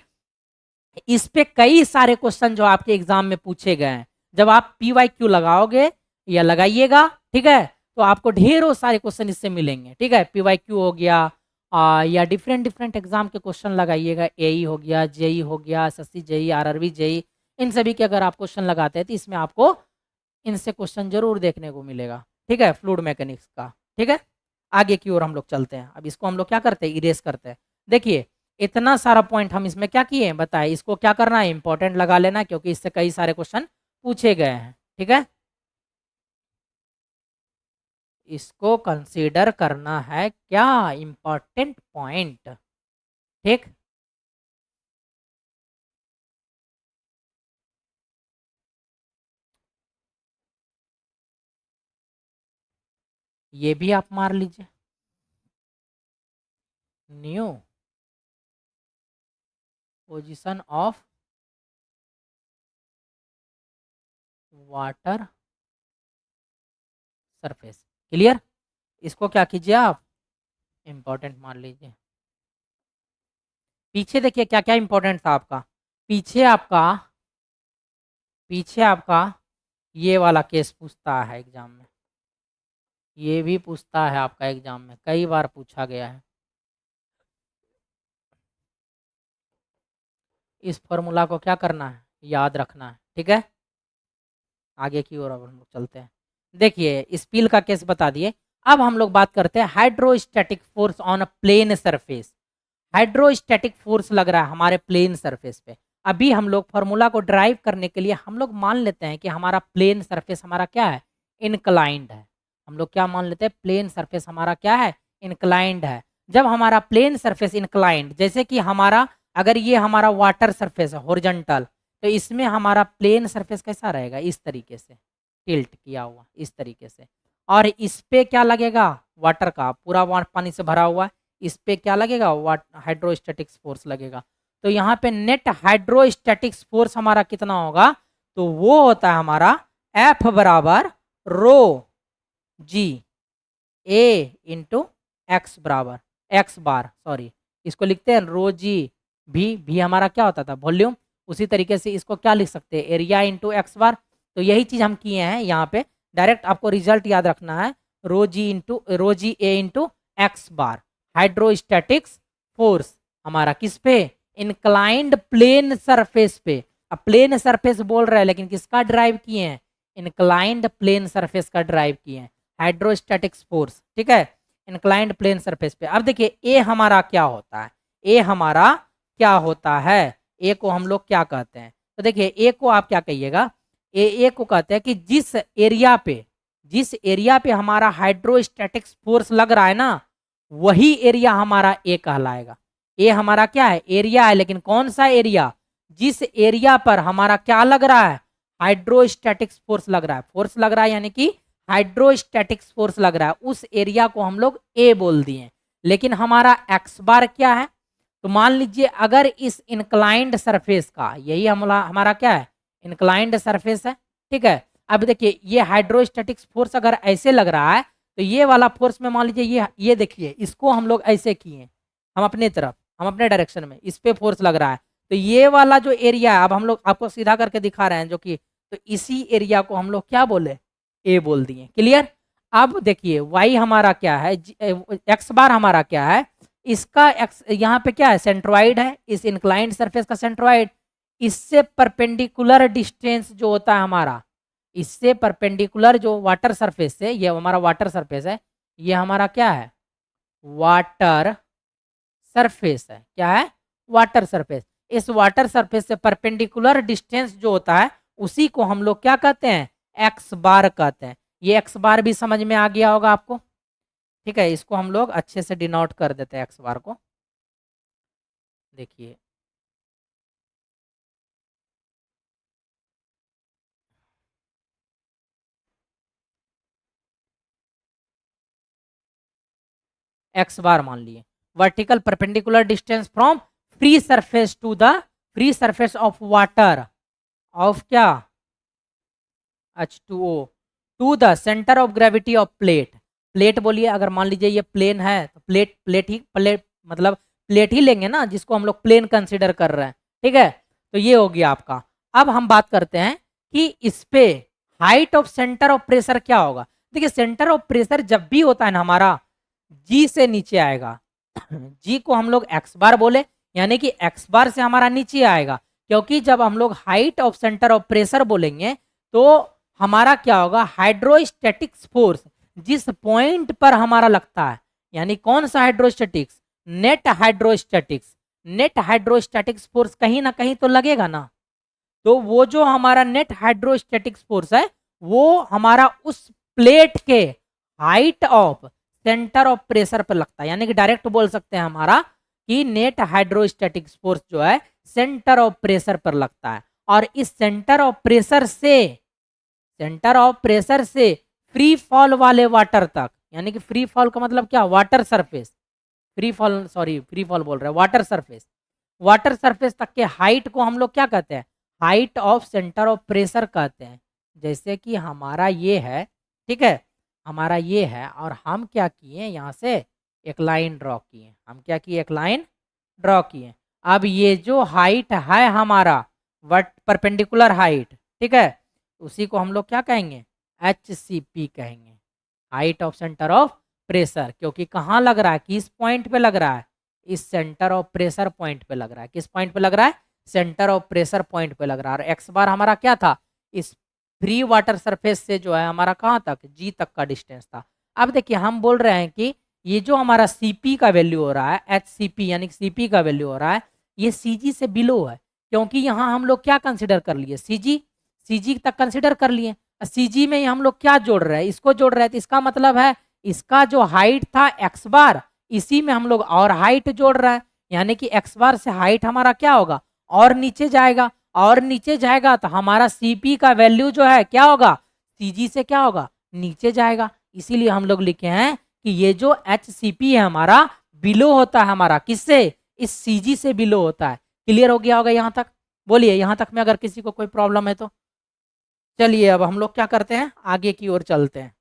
इस पे कई सारे क्वेश्चन जो आपके एग्जाम में पूछे गए हैं, जब आप PYQ लगाओगे या लगाइएगा, ठीक है, तो आपको ढेरों सारे क्वेश्चन इससे मिलेंगे। ठीक है, PYQ हो गया या डिफरेंट डिफरेंट एग्जाम के क्वेश्चन लगाइएगा, AE हो गया, JE हो गया, SSC JE, RRB JE, इन सभी के अगर आप क्वेश्चन लगाते हैं तो इसमें आपको इनसे क्वेश्चन जरूर देखने को मिलेगा। ठीक है, फ्लूइड मैकेनिक्स का। ठीक है, आगे की ओर हम लोग चलते हैं। अब इसको हम लोग क्या करते हैं, इरेज करते हैं। देखिए, इतना सारा पॉइंट हम इसमें क्या किए हैं बताए, इसको क्या करना है, इंपॉर्टेंट लगा लेना, क्योंकि इससे कई सारे क्वेश्चन पूछे गए हैं। ठीक है, इसको कंसीडर करना है क्या, इंपॉर्टेंट पॉइंट। ठीक। ये भी आप मार लीजिए, new position of water surface. Clear. इसको क्या कीजिए आप, इंपॉर्टेंट मान लीजिए। पीछे देखिए क्या क्या इंपॉर्टेंट था आपका। पीछे आपका पीछे आपका ये वाला केस पूछता है एग्जाम में, ये भी पूछता है आपका एग्जाम में, कई बार पूछा गया है। इस फॉर्मूला को क्या करना है, याद रखना है। ठीक है, आगे की ओर अब हम लोग चलते हैं। देखिए स्पील का केस बता दिए। अब हम लोग बात करते हैं hydrostatic force on a plane surface. Hydrostatic force लग रहा है हमारे प्लेन सरफेस पे। अभी हम लोग फॉर्मूला को ड्राइव करने के लिए हम लोग मान लेते हैं कि हमारा प्लेन सरफेस हमारा क्या है, इनक्लाइंड है। हम लोग क्या मान लेते हैं, प्लेन सरफेस हमारा क्या है, इनक्लाइंड है। जब हमारा प्लेन सरफेस इनक्लाइंड, जैसे कि हमारा अगर ये हमारा वाटर सरफेस है हॉरिजॉन्टल, तो इसमें हमारा प्लेन सरफेस कैसा रहेगा, इस तरीके से टिल्ट किया हुआ, इस तरीके से। और इस पे क्या लगेगा, वाटर का पूरा पानी से भरा हुआ है, इस पे क्या लगेगा, हाइड्रोस्टैटिक्स फोर्स लगेगा। तो यहाँ पे नेट हाइड्रोस्टैटिक्स फोर्स हमारा कितना होगा, तो वो होता है हमारा F बराबर रो जी ए इंटू एक्स बराबर एक्स बार, सॉरी इसको लिखते हैं रो जी भी हमारा क्या होता था, वॉल्यूम। उसी तरीके से इसको क्या लिख सकते हैं, एरिया इंटू एक्स बार। तो यही चीज हम किए हैं यहाँ पे। डायरेक्ट आपको रिजल्ट याद रखना है, रो जी ए इंटू एक्स बार। हाइड्रोस्टैटिक्स फोर्स हमारा किस पे, इंक्लाइंड प्लेन सरफेस पे। अब प्लेन सरफेस बोल रहे हैं लेकिन किसका ड्राइव किए हैं, इंक्लाइंड प्लेन सरफेस का ड्राइव किए हैं, हाइड्रोस्टैटिक्स फोर्स। ठीक है, इंक्लाइंड प्लेन सरफेस पे। अब देखिए ए हमारा क्या होता है, ए हमारा क्या होता है, ए को हम लोग क्या कहते हैं, तो देखिए ए को आप क्या कहिएगा, ए को कहते हैं कि जिस एरिया पे हमारा हाइड्रोस्टैटिक्स फोर्स लग रहा है ना, वही एरिया हमारा ए कहलाएगा। ए हमारा क्या है, एरिया है, लेकिन कौन सा एरिया, जिस एरिया पर हमारा क्या लग रहा है, हाइड्रोस्टैटिक्स फोर्स लग रहा है। फोर्स लग रहा है यानी कि हाइड्रोस्टैटिक्स फोर्स लग रहा है, उस एरिया को हम लोग ए बोल दिए। लेकिन हमारा एक्स बार क्या है, तो मान लीजिए अगर इस इंक्लाइंड सरफेस का, यही हमारा क्या है, इंक्लाइंड सरफेस है। ठीक है, अब देखिए ये हाइड्रोस्टैटिक्स फोर्स अगर ऐसे लग रहा है, तो ये वाला फोर्स में मान लीजिए ये देखिए, इसको हम लोग ऐसे किए, हम अपने तरफ, हम अपने डायरेक्शन में, इस पे फोर्स लग रहा है। तो ये वाला जो एरिया है, अब हम लोग आपको सीधा करके दिखा रहे हैं जो कि, तो इसी एरिया को हम लोग क्या बोले, ए बोल दिए। क्लियर। अब देखिए वाई हमारा क्या है, एक्स बार हमारा क्या है, इसका एक्स यहाँ पे क्या है, सेंट्रॉइड है, इस इंक्लाइंड सरफेस का सेंट्रॉइड। इससे परपेंडिकुलर डिस्टेंस जो होता है हमारा, इससे परपेंडिकुलर जो वाटर सरफेस है, ये हमारा वाटर सरफेस है, ये हमारा क्या है, वाटर सरफेस है। क्या है, वाटर सरफेस। इस वाटर सरफेस से परपेंडिकुलर डिस्टेंस जो होता है, उसी को हम लोग क्या कहते हैं, एक्स बार कहते हैं। ये एक्स बार भी समझ में आ गया होगा आपको। ठीक है, इसको हम लोग अच्छे से डिनोट कर देते हैं एक्स बार को। देखिए एक्स बार मान लिए, vertical perpendicular distance from free surface to the free surface of water of क्या, H2O to the centre of gravity of plate. Plate बोलिए, अगर मान लीजिए ये प्लेन है तो प्लेट मतलब प्लेट ही लेंगे ना, जिसको हम लोग प्लेन कंसिडर कर रहे हैं। ठीक है, तो ये हो गया आपका। अब हम बात करते हैं कि इस पे height of centre of pressure क्या होगा। देखिए सेंटर ऑफ प्रेशर जब भी होता है ना हमारा, जी से नीचे आएगा। जी को हम लोग एक्स बार बोले, यानी कि एक्स बार से हमारा नीचे आएगा। क्योंकि जब हम लोग height of centre of pressure बोलेंगे, तो हमारा क्या होगा, हाइड्रोस्टैटिक्स फोर्स जिस पॉइंट पर हमारा लगता है, यानी कौन सा hydrostatics, net hydrostatics. Net hydrostatics force कहीं ना कहीं तो लगेगा ना, तो वो जो हमारा नेट हाइड्रोस्टैटिक्स फोर्स है, वो हमारा उस प्लेट के height of centre of pressure पर लगता है। यानी कि डायरेक्ट बोल सकते हैं हमारा कि नेट हाइड्रोस्टैटिक फोर्स जो है सेंटर ऑफ प्रेशर पर लगता है, और इस सेंटर ऑफ प्रेशर से फ्री फॉल वाले वाटर तक, यानी कि फ्री फॉल का मतलब क्या, वाटर सरफेस, फ्री फॉल बोल रहे हैं, वाटर सरफेस तक के हाइट को हम लोग क्या कहते हैं, height of centre of pressure कहते हैं। जैसे कि हमारा ये है, ठीक है, हमारा ये है, और हम क्या किए, यहाँ से एक लाइन ड्रॉ किए, एक लाइन ड्रॉ किए। अब ये जो हाइट है हमारा परपेंडिकुलर हाइट, ठीक है, उसी को हम लोग क्या कहेंगे, HCP कहेंगे, height of centre of pressure. क्योंकि कहाँ लग रहा है, किस पॉइंट पे लग रहा है, इस सेंटर ऑफ प्रेशर पॉइंट पे लग रहा है। किस पॉइंट पे लग रहा है, सेंटर ऑफ प्रेशर पॉइंट पे लग रहा है। और एक्स बार हमारा क्या था, इस फ्री वाटर सरफेस से जो है हमारा कहाँ तक, G तक का डिस्टेंस था। अब देखिए हम बोल रहे हैं कि ये जो हमारा CP का वैल्यू हो रहा है, HCP यानी कि CP का वैल्यू हो रहा है, ये CG से बिलो है। क्योंकि यहाँ हम लोग क्या कंसिडर कर लिए, CG तक कंसिडर कर लिए। CG में हम लोग क्या जोड़ रहे हैं, इसको जोड़ रहे हैं, तो इसका मतलब है इसका जो हाइट था x बार, इसी में हम लोग और हाइट जोड़ रहे हैं, यानी कि x बार से हाइट हमारा क्या होगा, और नीचे जाएगा, और नीचे जाएगा तो हमारा CP का वैल्यू जो है क्या होगा, CG से क्या होगा, नीचे जाएगा। इसीलिए हम लोग लिखे हैं कि ये जो HCP है हमारा बिलो होता है, हमारा किससे, इस CG से बिलो होता है। क्लियर हो गया होगा यहाँ तक, बोलिए यहाँ तक में अगर किसी को कोई प्रॉब्लम है तो। चलिए अब हम लोग क्या करते हैं, आगे की ओर चलते हैं।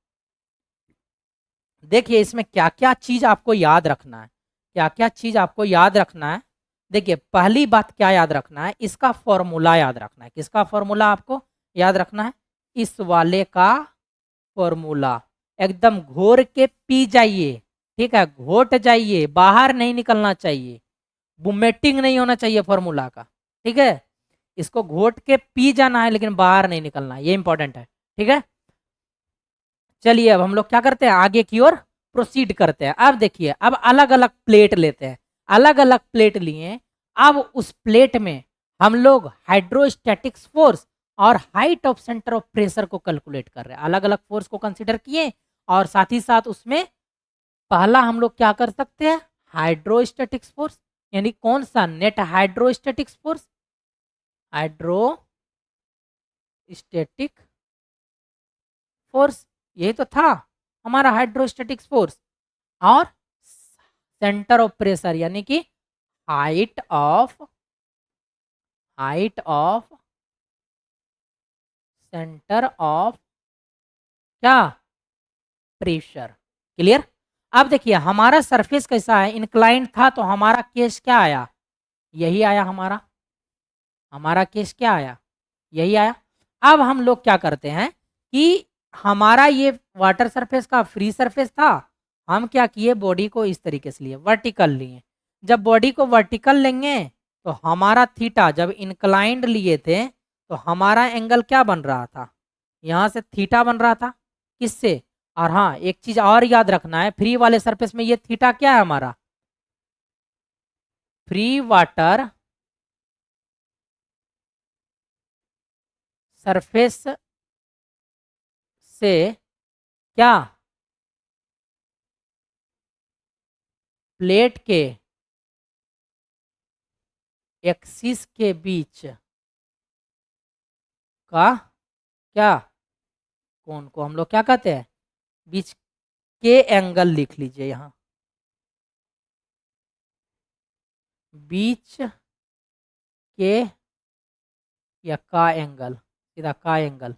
देखिए इसमें क्या क्या चीज आपको याद रखना है, क्या क्या चीज आपको याद रखना है। देखिए पहली बात क्या याद रखना है, इसका फॉर्मूला याद रखना है। किसका फॉर्मूला आपको याद रखना है, इस वाले का फॉर्मूला। एकदम घोर के पी जाइए, ठीक है, घोट जाइए, बाहर नहीं निकलना चाहिए, बुमेटिंग नहीं होना चाहिए फॉर्मूला का, ठीक है, इसको घोट के पी जाना है, लेकिन बाहर नहीं निकलना है, ये इंपॉर्टेंट है, ठीक है। चलिए अब हम लोग क्या करते हैं, आगे की ओर प्रोसीड करते हैं। अब देखिए अब अलग अलग प्लेट लेते हैं, अलग अलग प्लेट लिए, अब उस प्लेट में हम लोग हाइड्रोस्टैटिक्स फोर्स और height of centre of pressure को कैलकुलेट कर रहे हैं। अलग अलग फोर्स को कंसीडर किए, और साथ ही साथ उसमें पहला हम लोग क्या कर सकते हैं, हाइड्रोस्टैटिक्स फोर्स, यानी कौन सा, net hydrostatics force, hydrostatic force, ये तो था हमारा हाइड्रोस्टैटिक्स फोर्स, और सेंटर ऑफ प्रेशर यानी कि हाइट ऑफ सेंटर ऑफ क्या, प्रेशर। क्लियर। अब देखिए हमारा सरफेस कैसा है, इंक्लाइंड था, तो हमारा केस क्या आया, यही आया, हमारा केस क्या आया, यही आया। अब हम लोग क्या करते हैं कि हमारा ये वाटर सरफेस का फ्री सरफेस था, हम क्या किए, बॉडी को इस तरीके से लिए, वर्टिकल लिए। जब बॉडी को वर्टिकल लेंगे तो हमारा थीटा, जब इंक्लाइंड लिए थे तो हमारा एंगल क्या बन रहा था, यहाँ से थीटा बन रहा था, किससे। और हाँ एक चीज और याद रखना है, फ्री वाले सरफेस में ये थीटा क्या है हमारा, फ्री वाटर सरफेस से क्या, प्लेट के एक्सिस के बीच का क्या, कोण को हम लोग क्या कहते हैं, बीच के एंगल लिख लीजिए यहाँ, बीच के या का एंगल, सीधा का एंगल,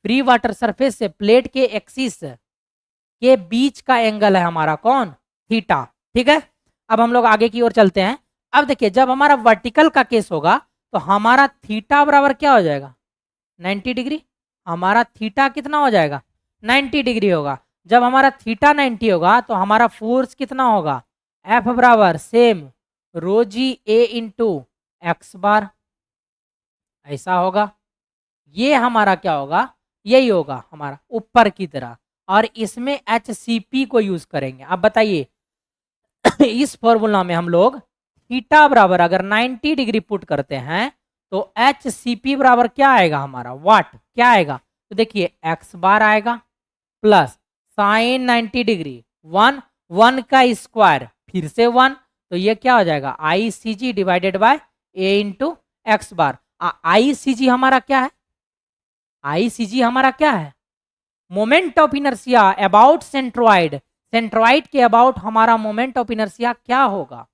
फ्री वाटर सरफेस से प्लेट के एक्सिस के बीच का एंगल है हमारा कौन, थीटा, ठीक है। अब हम लोग आगे की ओर चलते हैं। अब देखिए जब हमारा वर्टिकल का केस होगा तो हमारा थीटा बराबर क्या हो जाएगा, 90 डिग्री, हमारा थीटा कितना हो जाएगा, 90 डिग्री होगा। जब हमारा थीटा 90 होगा तो हमारा फोर्स कितना होगा, F बराबर सेम रो जी ए इंटू एक्स बार, ऐसा होगा। ये हमारा क्या होगा, यही होगा हमारा ऊपर की तरह, और इसमें HCP को यूज करेंगे। अब बताइए इस फॉर्मूला में हम लोग थीटा बराबर अगर 90 डिग्री पुट करते हैं तो HCP बराबर क्या आएगा हमारा, वाट क्या आएगा, तो देखिए एक्स बार आएगा प्लस साइन 90 डिग्री 1 1 का स्क्वायर फिर से 1 तो ये क्या हो जाएगा, I C G divided by a into x bar. I C G हमारा क्या है, आई सी जी हमारा क्या है, moment of inertia about centroid. Centroid के अबाउट हमारा मोमेंट ऑफ इनर्शिया क्या होगा,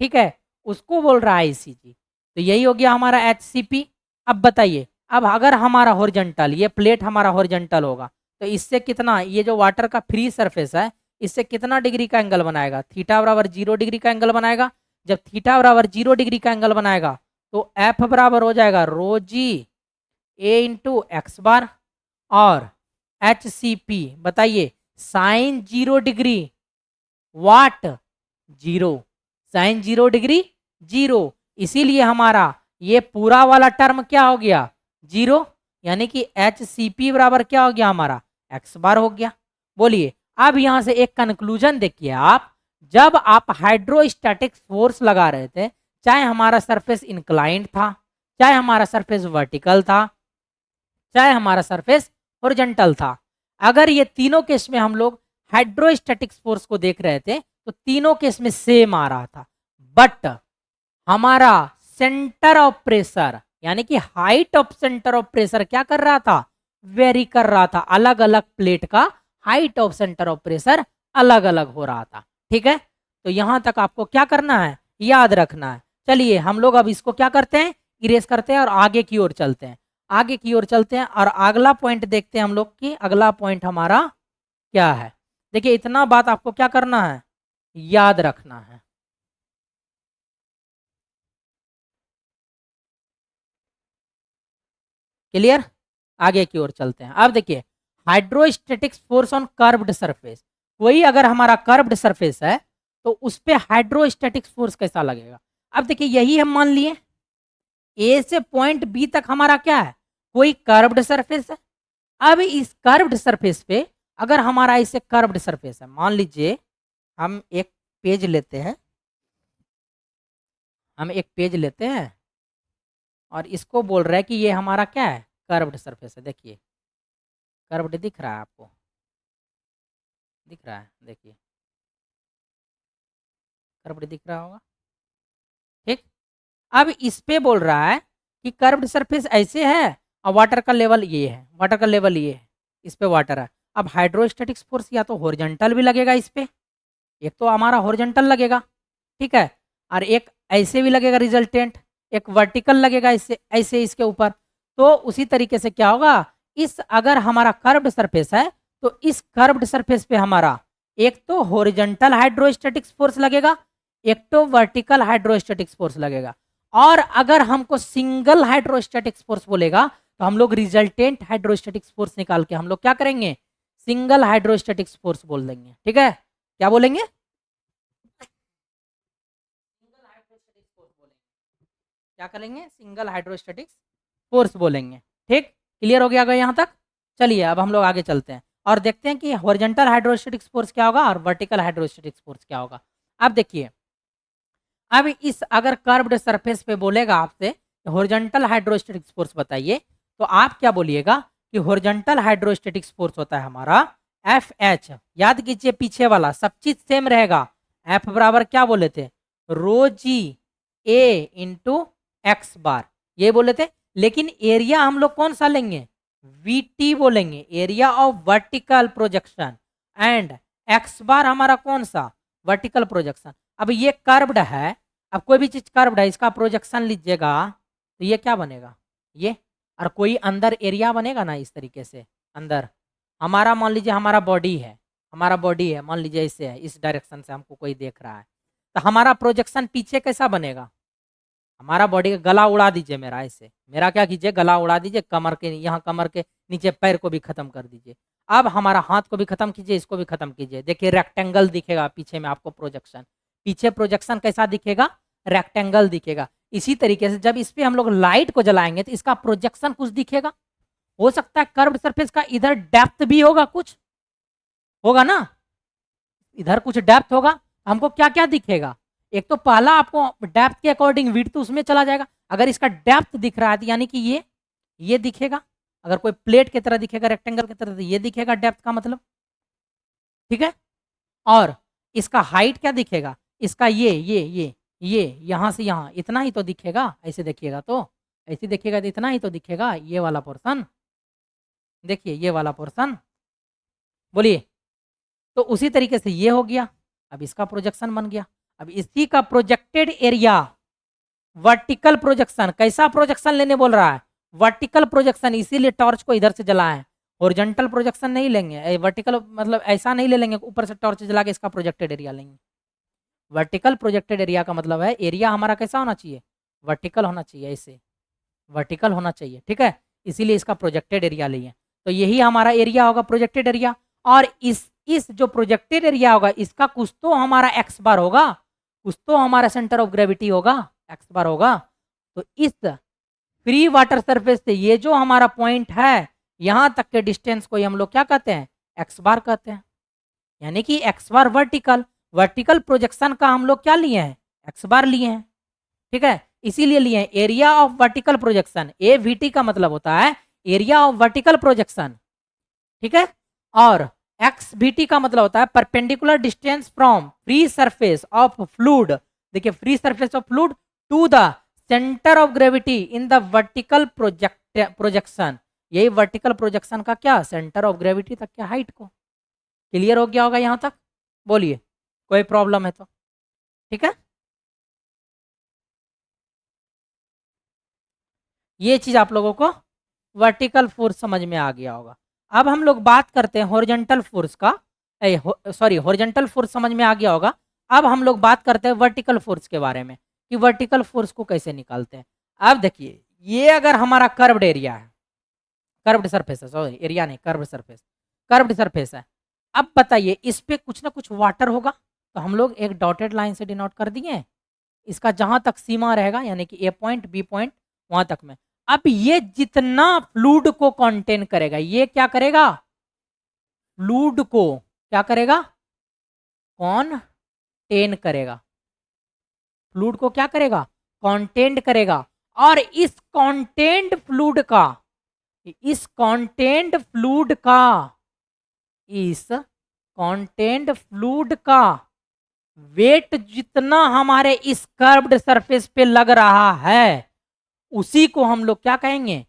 ठीक है, उसको बोल रहा है आईसीजी। तो यही हो गया हमारा एचसीपी। अब बताइए, अब अगर हमारा हॉरिजॉन्टल, ये प्लेट हमारा हॉरिजॉन्टल होगा, तो इससे कितना, ये जो वाटर का फ्री सरफेस है, इससे कितना डिग्री का एंगल बनाएगा, थीटा बराबर 0 डिग्री का एंगल बनाएगा। जब थीटा बराबर 0 डिग्री का एंगल बनाएगा तो एफ बराबर हो जाएगा रो जी ए इंटू एक्स बार, और एच सी पी बताइए साइन 0 डिग्री वाट 0, साइन 0 डिग्री 0, इसीलिए हमारा ये पूरा वाला टर्म क्या हो गया 0, यानी कि एच सी पी बराबर क्या हो गया हमारा एक्स बार हो गया। बोलिए अब यहां से एक कंक्लूजन देखिए आप, जब आप हाइड्रोस्टैटिक फोर्स लगा रहे थे, चाहे हमारा सरफेस इंक्लाइंड था, चाहे हमारा सरफेस वर्टिकल था, चाहे हमारा सरफेस हॉरिजॉन्टल था, अगर ये तीनों केस में हम लोग हाइड्रोस्टैटिक फोर्स को देख रहे थे तो तीनों केस में सेम आ रहा था, बट हमारा सेंटर ऑफ प्रेशर यानी कि height of centre of pressure क्या कर रहा था, वेरी कर रहा था। अलग अलग प्लेट का height of centre of pressure अलग अलग हो रहा था, ठीक है। तो यहां तक आपको क्या करना है, याद रखना है। चलिए हम लोग अब इसको क्या करते हैं, इरेज करते हैं और आगे की ओर चलते हैं, आगे की ओर चलते हैं और अगला पॉइंट देखते हैं हम लोग कि अगला पॉइंट हमारा क्या है। देखिए इतना बात आपको क्या करना है, याद रखना है। क्लियर, आगे की ओर चलते हैं। अब देखिए hydrostatic force on curved surface, कोई अगर हमारा कर्व्ड सरफेस है तो उस पे हाइड्रोस्टैटिक फोर्स कैसा लगेगा। अब देखिए यही हम मान लिए ए से पॉइंट बी तक हमारा क्या है, कोई कर्व्ड सरफेस है। अब इस कर्व्ड सरफेस पे अगर हमारा इसे कर्व्ड सरफेस है, मान लीजिए हम एक पेज लेते हैं, हम एक पेज लेते हैं और इसको बोल रहा है कि ये हमारा क्या है, कर्व्ड सरफेस है। देखिए कर्व्ड दिख रहा है आपको, दिख रहा है, देखिए कर्व्ड दिख रहा होगा, ठीक। अब इस पे बोल रहा है कि कर्व्ड सरफेस ऐसे है और वाटर का लेवल ये है, वाटर का लेवल ये है, इस पे वाटर है। अब हाइड्रोस्टैटिक फोर्स या तो हॉरिजॉन्टल भी लगेगा इस पे, एक तो हमारा हॉरिजॉन्टल लगेगा, ठीक है, और एक ऐसे भी लगेगा रिजल्टेंट, एक वर्टिकल लगेगा इससे ऐसे इसके ऊपर। तो उसी तरीके से क्या होगा, इस अगर हमारा कर्व्ड सरफेस है तो इस कर्व्ड सरफेस पे हमारा एक तो हॉरिजॉन्टल हाइड्रोस्टैटिक फोर्स लगेगा, एक तो वर्टिकल हाइड्रोस्टैटिक फोर्स लगेगा। और अगर हमको सिंगल हाइड्रोस्टैटिक फोर्स बोलेगा तो हम लोग रिजल्टेंट हाइड्रोस्टैटिक फोर्स निकाल के हम लोग क्या करेंगे, सिंगल हाइड्रोस्टैटिक फोर्स बोल देंगे, ठीक है। क्या बोलेंगे, क्या करेंगे, सिंगल हाइड्रोस्टैटिक फोर्स बोलेंगे, ठीक। क्लियर हो गया अगर यहाँ तक। चलिए अब हम लोग आगे चलते हैं और देखते हैं कि हॉरिजॉन्टल हाइड्रोस्टैटिक फोर्स क्या होगा और वर्टिकल हाइड्रोस्टैटिक फोर्स क्या होगा। अब देखिए, अब इस अगर कर्व्ड सरफेस पे बोलेगा आपसे हॉरिजॉन्टल हाइड्रोस्टैटिक फोर्स बताइए, तो आप क्या बोलिएगा कि हॉरिजॉन्टल हाइड्रोस्टैटिक फोर्स होता है हमारा एफ एच। याद कीजिए पीछे वाला सब चीज सेम रहेगा, एफ बराबर क्या बोले थे, रो जी ए इंटू एक्स बार, ये बोले थे। लेकिन एरिया हम लोग कौन सा लेंगे, वीटी बोलेंगे, area of vertical projection, and x bar हमारा कौन सा, वर्टिकल प्रोजेक्शन। अब ये कर्व्ड है, अब कोई भी चीज कर्व्ड है, इसका प्रोजेक्शन लीजिएगा तो ये क्या बनेगा, ये, और कोई अंदर एरिया बनेगा ना इस तरीके से अंदर। हमारा मान लीजिए हमारा बॉडी है, हमारा बॉडी है, मान लीजिए इससे है, इस डायरेक्शन से हमको कोई देख रहा है, तो हमारा प्रोजेक्शन पीछे कैसा बनेगा, हमारा बॉडी का गला उड़ा दीजिए मेरा, ऐसे मेरा क्या कीजिए, गला उड़ा दीजिए, कमर के यहाँ, कमर के नीचे पैर को भी खत्म कर दीजिए। अब हमारा हाथ को भी खत्म कीजिए, इसको भी खत्म कीजिए, देखिए रेक्टेंगल दिखेगा पीछे में आपको प्रोजेक्शन, पीछे प्रोजेक्शन कैसा दिखेगा, रेक्टेंगल दिखेगा। इसी तरीके से जब इस पे हम लोग लाइट को जलाएंगे तो इसका प्रोजेक्शन कुछ दिखेगा, हो सकता है कर्व्ड सरफेस का इधर डेप्थ भी होगा, कुछ होगा ना, इधर कुछ डेप्थ होगा, हमको क्या क्या दिखेगा, एक तो पहला आपको डेप्थ के अकॉर्डिंग विड्थ उसमें चला जाएगा। अगर इसका डेप्थ दिख रहा है तो यानी कि ये दिखेगा, अगर कोई प्लेट की तरह दिखेगा, रेक्टेंगल की तरह, तो ये दिखेगा डेप्थ का मतलब, ठीक है। और इसका हाइट क्या दिखेगा, इसका ये यहाँ से यहाँ इतना ही तो दिखेगा, ऐसे देखिएगा तो ऐसे देखिएगा तो इतना ही तो दिखेगा, ये वाला पोर्शन देखिए, ये वाला पोर्शन, बोलिए। तो उसी तरीके से ये हो गया, अब इसका प्रोजेक्शन बन गया। अब इसी का प्रोजेक्टेड एरिया, वर्टिकल प्रोजेक्शन, कैसा प्रोजेक्शन लेने बोल रहा है, वर्टिकल प्रोजेक्शन, इसीलिए टॉर्च को इधर से जलाए। हॉरिजॉन्टल प्रोजेक्शन नहीं लेंगे, वर्टिकल मतलब ऐसा नहीं ले लेंगे ऊपर से टॉर्च जला के इसका प्रोजेक्टेड एरिया लेंगे। वर्टिकल प्रोजेक्टेड एरिया का मतलब है एरिया हमारा कैसा होना चाहिए, वर्टिकल होना चाहिए, ऐसे वर्टिकल होना चाहिए, ठीक है। इसीलिए इसका प्रोजेक्टेड एरिया लिए, तो यही हमारा एरिया होगा, प्रोजेक्टेड एरिया। और इस जो प्रोजेक्टेड एरिया होगा इसका कुछ तो हमारा एक्स बार होगा, कुछ तो हमारा सेंटर ऑफ ग्रेविटी होगा, एक्स बार होगा। तो इस फ्री वाटर सरफेस से ये जो हमारा पॉइंट है यहां तक के डिस्टेंस को हम लोग क्या कहते हैं, एक्स बार कहते हैं। यानी कि एक्स बार वर्टिकल, वर्टिकल प्रोजेक्शन का हम लोग क्या लिए हैं, एक्स बार लिए हैं, ठीक है। इसीलिए लिए हैं area of vertical projection, A V T का मतलब होता है एरिया ऑफ वर्टिकल प्रोजेक्शन, ठीक है। और एक्स वी टी का मतलब होता है perpendicular distance from free surface of fluid, देखिए free surface of fluid to the centre of gravity in the vertical projection. यही वर्टिकल प्रोजेक्शन का क्या, सेंटर ऑफ ग्रेविटी तक क्या हाइट को। क्लियर हो गया होगा यहां तक, बोलिए कोई प्रॉब्लम है तो, ठीक है। ये चीज आप लोगों को वर्टिकल फोर्स समझ में आ गया होगा। अब हम लोग बात करते हैं हॉरिजॉन्टल फोर्स का, सॉरी हॉरिजॉन्टल फोर्स समझ में आ गया होगा। अब हम लोग बात करते हैं वर्टिकल फोर्स के बारे में कि वर्टिकल फोर्स को कैसे निकालते हैं। अब देखिए ये अगर हमारा कर्व्ड एरिया है, कर्व्ड सरफेस है, सॉरी एरिया नहीं कर्व्ड सरफेस, कर्व्ड सरफेस है। अब बताइए इस पे कुछ ना कुछ वाटर होगा, तो हम लोग एक डॉटेड लाइन से डिनोट कर दिए इसका जहां तक सीमा रहेगा, यानी कि ए पॉइंट बी पॉइंट वहां तक में। अब ये जितना फ्लूड को कंटेन करेगा, ये क्या करेगा, फ्लूड को क्या करेगा, कॉन्टेन करेगा, फ्लूड को क्या करेगा, कंटेंट करेगा। और इस कंटेंट फ्लूड का, इस कंटेंट फ्लूड का, इस कंटेंट फ्लूड का वेट जितना हमारे इस कर्व्ड सरफेस पे लग रहा है उसी को हम लोग क्या कहेंगे,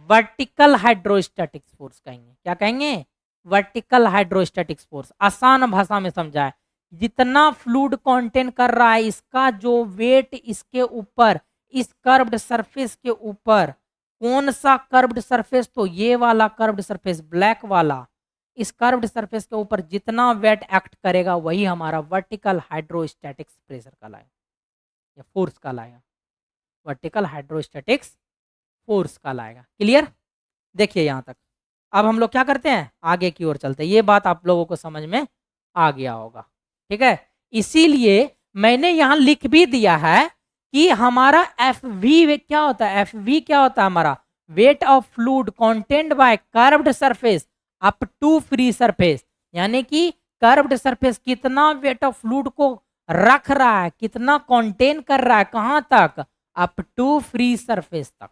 वर्टिकल हाइड्रोस्टैटिक्स फोर्स कहेंगे। क्या कहेंगे, वर्टिकल हाइड्रोस्टैटिक्स फोर्स। आसान भाषा में समझाए, जितना फ्लूड कंटेन कर रहा है इसका जो वेट इसके ऊपर, इस कर्व्ड सरफेस के ऊपर, कौन सा कर्व्ड सरफेस, तो ये वाला कर्व्ड सरफेस ब्लैक वाला, इस कर्व्ड सरफेस के ऊपर जितना वेट एक्ट करेगा वही हमारा वर्टिकल हाइड्रोस्टैटिक्स प्रेशर कहलाएगा या फोर्स कहलाएगा, वर्टिकल हाइड्रोस्टैटिक्स फोर्स कहलाएगा। क्लियर, देखिए यहां तक। अब हम लोग क्या करते हैं, आगे की ओर चलते हैं। ये बात आप लोगों को समझ में आ गया होगा, ठीक है। इसीलिए मैंने यहां लिख भी दिया है कि हमारा एफ वी क्या होता है, एफ वी क्या होता है हमारा, weight of fluid contained by curved surface up to free surface. यानी कि कर्व्ड सरफेस कितना वेट ऑफ फ्लूड को रख रहा है, कितना कंटेन कर रहा है, कहां तक, अप टू फ्री सरफेस तक।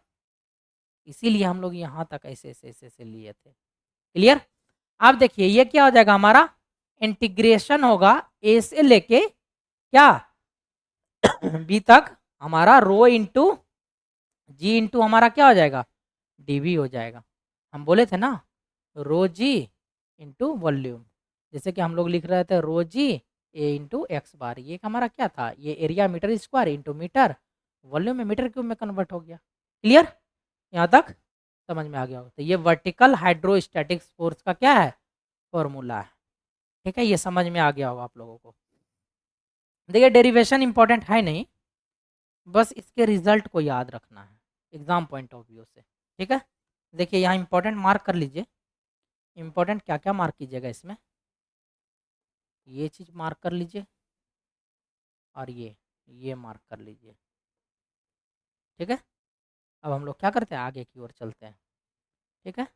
इसीलिए हम लोग यहां तक ऐसे ऐसे ऐसे ऐसे लिए थे। क्लियर, अब देखिए ये क्या हो जाएगा हमारा, इंटीग्रेशन होगा ए से लेके क्या बी तक, हमारा रो इंटू जी इंटू हमारा क्या हो जाएगा, डीवी हो जाएगा। हम बोले थे ना रो जी इंटू वॉल्यूम, जैसे कि हम लोग लिख रहे थे रो जी ए इंटू एक्स बार, ये हमारा क्या था, ये area metre square into metre, volume में मीटर क्यूब में कन्वर्ट हो गया। क्लियर, यहाँ तक समझ में आ गया होगा। तो ये वर्टिकल हाइड्रोस्टैटिक्स फोर्स का क्या है, फॉर्मूला है, ठीक है। ये समझ में आ गया होगा आप लोगों को। देखिए डेरिवेशन इंपॉर्टेंट है नहीं, बस इसके रिजल्ट को याद रखना है एग्जाम पॉइंट ऑफ व्यू से, ठीक है। देखिए यहाँ इंपॉर्टेंट मार्क कर लीजिए, इंपॉर्टेंट क्या क्या मार्क कीजिएगा इसमें, ये चीज़ मार्क कर लीजिए और ये मार्क कर लीजिए, ठीक है। अब हम लोग क्या करते हैं, आगे की ओर चलते हैं, ठीक है।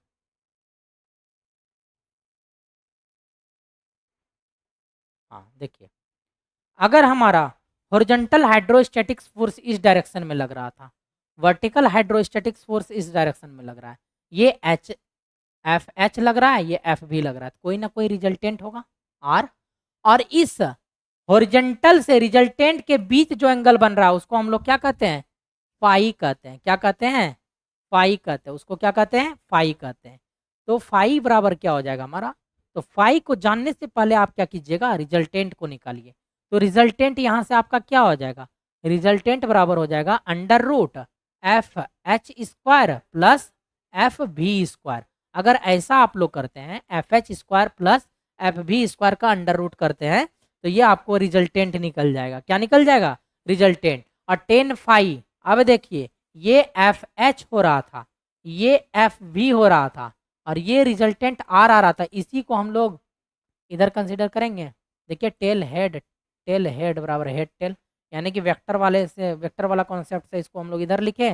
हाँ देखिए, अगर हमारा हॉरिजॉन्टल हाइड्रोस्टैटिक्स फोर्स इस डायरेक्शन में लग रहा था, वर्टिकल हाइड्रोस्टैटिक्स फोर्स इस डायरेक्शन में लग रहा है, ये एच एफ एच लग रहा है, ये एफ भी लग रहा है, तो कोई ना कोई रिजल्टेंट होगा आर। और इस हॉरिजेंटल से रिजल्टेंट के बीच जो एंगल बन रहा है उसको हम लोग क्या कहते हैं, फाई कहते हैं। क्या कहते हैं, फाई कहते हैं। उसको क्या कहते हैं, फाई कहते हैं। तो फाई बराबर क्या हो जाएगा हमारा, तो फाई को जानने से पहले आप क्या कीजिएगा, रिजल्टेंट को निकालिए। तो रिजल्टेंट यहाँ से आपका क्या हो जाएगा, रिजल्टेंट बराबर हो जाएगा under root F H square plus F V square. अगर ऐसा आप लोग करते हैं, F H square plus F V square का अंडर रूट करते हैं, तो ये आपको रिजल्टेंट निकल जाएगा। क्या निकल जाएगा, रिजल्टेंट। और टेन फाई, अब देखिए ये एफ एच हो रहा था, ये एफ भी हो रहा था, और ये रिजल्टेंट आर आ रहा था। इसी को हम लोग इधर कंसीडर करेंगे। देखिए टेल हेड बराबर हेड टेल, यानी कि वेक्टर वाले से, वेक्टर वाला कॉन्सेप्ट से इसको हम लोग इधर लिखे,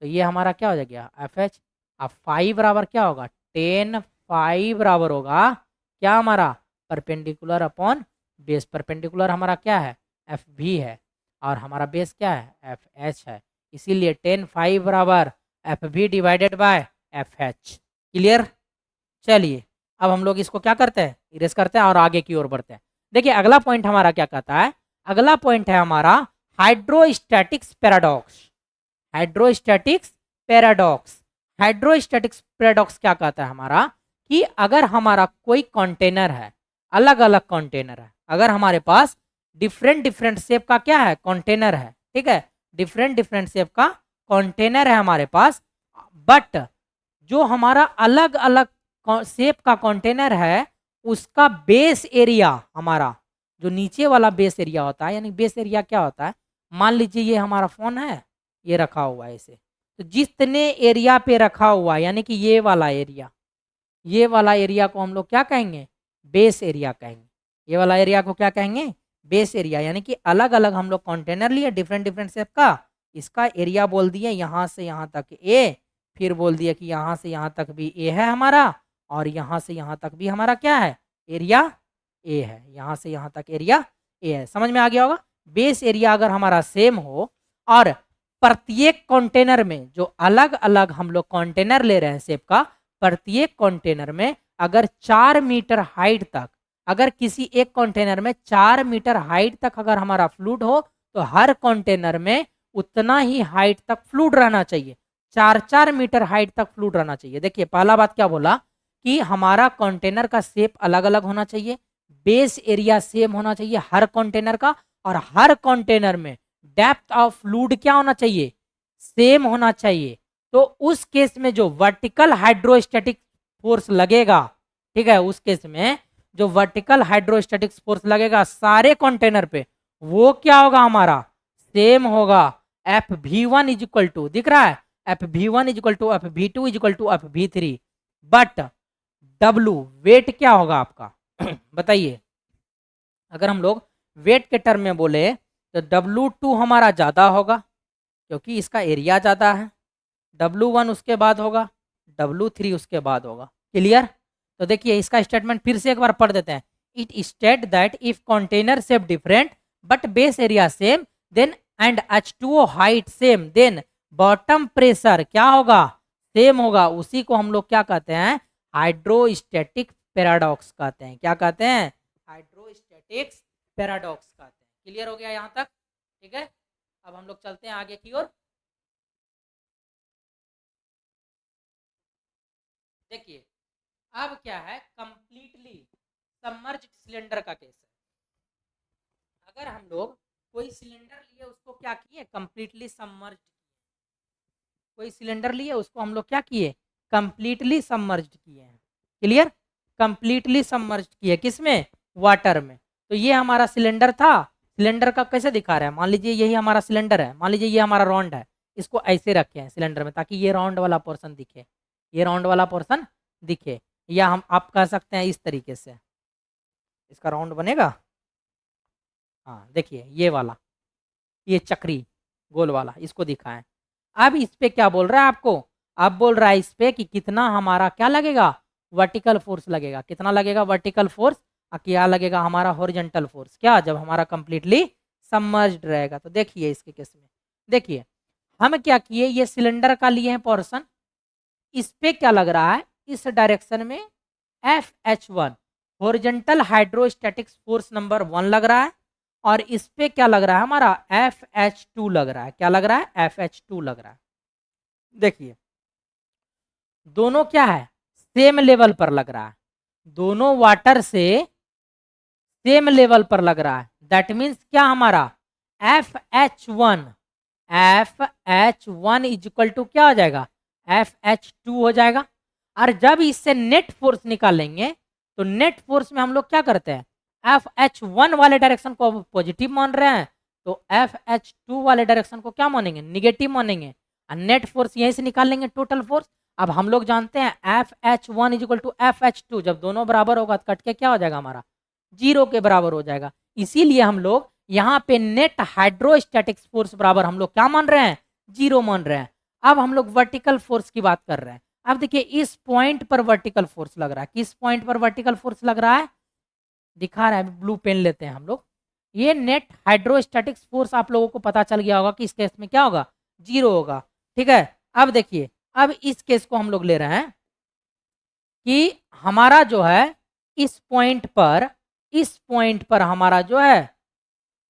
तो ये हमारा क्या हो जाएगा एफ एच। अब फाई बराबर क्या होगा, टेन फाई बराबर होगा क्या हमारा, परपेंडिकुलर अपॉन बेस। परपेंडिकुलर हमारा क्या है, एफ भी है, और हमारा बेस क्या है, एफ एच है। इसीलिए टेन फाई बराबर एफ भी divided by F H. Clear. चलिए अब हम लोग इसको क्या करते हैं, इरेज करते हैं और आगे की ओर बढ़ते हैं। देखिए अगला पॉइंट हमारा क्या कहता है, अगला पॉइंट है हमारा hydrostatics paradox. Hydrostatics paradox, hydrostatics paradox क्या कहता है हमारा, कि अगर हमारा कोई कंटेनर है, अलग अलग कंटेनर है, अगर हमारे पास डिफरेंट डिफरेंट शेप का क्या है, कंटेनर है, ठीक है, डिफरेंट डिफरेंट शेप का कंटेनर है हमारे पास, बट जो हमारा अलग अलग शेप का कंटेनर है उसका बेस एरिया, हमारा जो नीचे वाला बेस एरिया होता है, यानी बेस एरिया क्या होता है, मान लीजिए ये हमारा फोन है, ये रखा हुआ है ऐसे, तो जितने एरिया पे रखा हुआ है, यानी कि ये वाला एरिया, ये वाला एरिया को हम लोग क्या कहेंगे, बेस एरिया कहेंगे। ये वाला एरिया को क्या कहेंगे, बेस एरिया। यानी कि अलग अलग हम लोग कंटेनर लिए डिफरेंट डिफरेंट शेप का, इसका एरिया बोल दिए यहाँ से यहाँ तक ए, फिर बोल दिया कि यहाँ से यहाँ तक भी ए है हमारा, और यहाँ से यहाँ तक भी हमारा क्या है, एरिया ए है। यहाँ से यहाँ तक एरिया ए है। समझ में आ गया होगा। बेस एरिया अगर हमारा सेम हो, और प्रत्येक कंटेनर में जो अलग अलग हम लोग कंटेनर ले रहे हैं शेप का, प्रत्येक कंटेनर में अगर 4 मीटर हाइट तक, अगर किसी एक कंटेनर में 4 मीटर हाइट तक अगर हमारा फ्लूइड हो, तो हर कंटेनर में उतना ही हाइट तक फ्लूइड रहना चाहिए, 4-4 मीटर हाइट तक फ्लूइड रहना चाहिए। देखिए पहला बात क्या बोला, कि हमारा कंटेनर का शेप अलग अलग होना चाहिए, बेस एरिया सेम होना चाहिए हर कंटेनर का, और हर कंटेनर में डेप्थ ऑफ फ्लूइड क्या होना चाहिए, सेम होना चाहिए। तो उस केस में जो वर्टिकल हाइड्रोस्टैटिक फोर्स लगेगा, ठीक है, उस केस में जो वर्टिकल हाइड्रोस्टैटिक फोर्स लगेगा सारे कंटेनर पे, वो क्या होगा हमारा, सेम होगा। F B one is equal to, दिख रहा है, F B one is equal to F B two is equal to F B three, but W weight क्या होगा आपका बताइए। अगर हम लोग वेट के टर्म में बोले तो W2 हमारा ज़्यादा होगा क्योंकि इसका एरिया ज़्यादा है, W1 उसके बाद होगा, W3 उसके बाद होगा। क्लियर। तो देखिए इसका स्टेटमेंट फिर से एक बार पढ़ देते हैं। It state that if container shape different but base area same then and H2O height same then bottom pressure क्या होगा, सेम होगा। उसी को हम लोग क्या कहते हैं, हाइड्रोस्टैटिक पैराडॉक्स कहते हैं। क्या कहते हैं, हाइड्रोस्टैटिक पैराडॉक्स कहते हैं। क्लियर हो गया यहाँ तक, ठीक है। अब हम लोग चलते हैं आगे की ओर। देखिए अब क्या है, कंप्लीटली सबमर्ज्ड सिलेंडर का केस है। अगर हम लोग कोई सिलेंडर लिए उसको क्या किए, कंप्लीटली सबमर्ज्ड, कोई सिलेंडर लिए उसको हम लोग क्या किए, कंप्लीटली सबमर्ज्ड किए हैं। क्लियर, कंप्लीटली सबमर्ज्ड किए किसमें, वाटर में। तो ये हमारा सिलेंडर था, सिलेंडर का कैसे दिखा रहा है, मान लीजिए यही हमारा सिलेंडर है, मान लीजिए ये हमारा राउंड है, इसको ऐसे रखे हैं सिलेंडर में ताकि ये राउंड वाला पोर्शन दिखे, ये राउंड वाला पोर्शन दिखे, या हम आप कह सकते हैं इस तरीके से इसका राउंड बनेगा। हाँ देखिए ये वाला, ये चक्री गोल वाला, इसको दिखाएं। अब इस पे क्या बोल रहा है आपको, अब बोल रहा है इस पे कि कितना हमारा क्या लगेगा, वर्टिकल फोर्स लगेगा। कितना लगेगा वर्टिकल फोर्स, और क्या लगेगा हमारा हॉरिजॉन्टल फोर्स, क्या, जब हमारा कंप्लीटली सबमर्ज्ड रहेगा। तो देखिए इसके केस में, देखिए हम क्या किए, ये सिलेंडर का लिए हैं पोर्शन, इस पे क्या लग रहा है, इस डायरेक्शन में FH1, horizontal hydrostatics force number 1 लग रहा है, और इस पे क्या लग रहा है हमारा FH2 लग रहा है। क्या लग रहा है? FH2 लग रहा है। देखिए दोनों क्या है, सेम लेवल पर लग रहा है, दोनों वाटर से सेम लेवल पर लग रहा है। दैट मीन्स क्या हमारा FH1 इज इक्वल टू क्या हो जाएगा, FH2 हो जाएगा। और जब इससे नेट फोर्स निकालेंगे तो नेट फोर्स में हम लोग क्या करते हैं, FH1 वाले डायरेक्शन को पॉजिटिव मान रहे हैं, तो FH2 वाले डायरेक्शन को क्या मानेंगे, निगेटिव मानेंगे। और नेट फोर्स यहीं से निकाल लेंगे, टोटल फोर्स। अब हम लोग जानते हैं FH1 is equal to FH2, जब दोनों बराबर होगा तो कट के क्या हो जाएगा हमारा, 0 के बराबर हो जाएगा। इसीलिए हम लोग यहाँ पे नेट हाइड्रोस्टैटिक्स फोर्स बराबर हम लोग क्या मान रहे हैं, 0 मान रहे हैं। अब हम लोग वर्टिकल फोर्स की बात कर रहे हैं। अब देखिए इस पॉइंट पर वर्टिकल फोर्स लग रहा है, किस पॉइंट पर वर्टिकल फोर्स लग रहा है, दिखा रहा है, ब्लू पेन लेते हैं हम लोग। ये नेट हाइड्रोस्टैटिक्स फोर्स आप लोगों को पता चल गया होगा कि इस केस में क्या होगा, 0 होगा। ठीक है, अब देखिए अब इस केस को हम लोग ले रहे हैं कि हमारा जो है इस पॉइंट पर हमारा जो है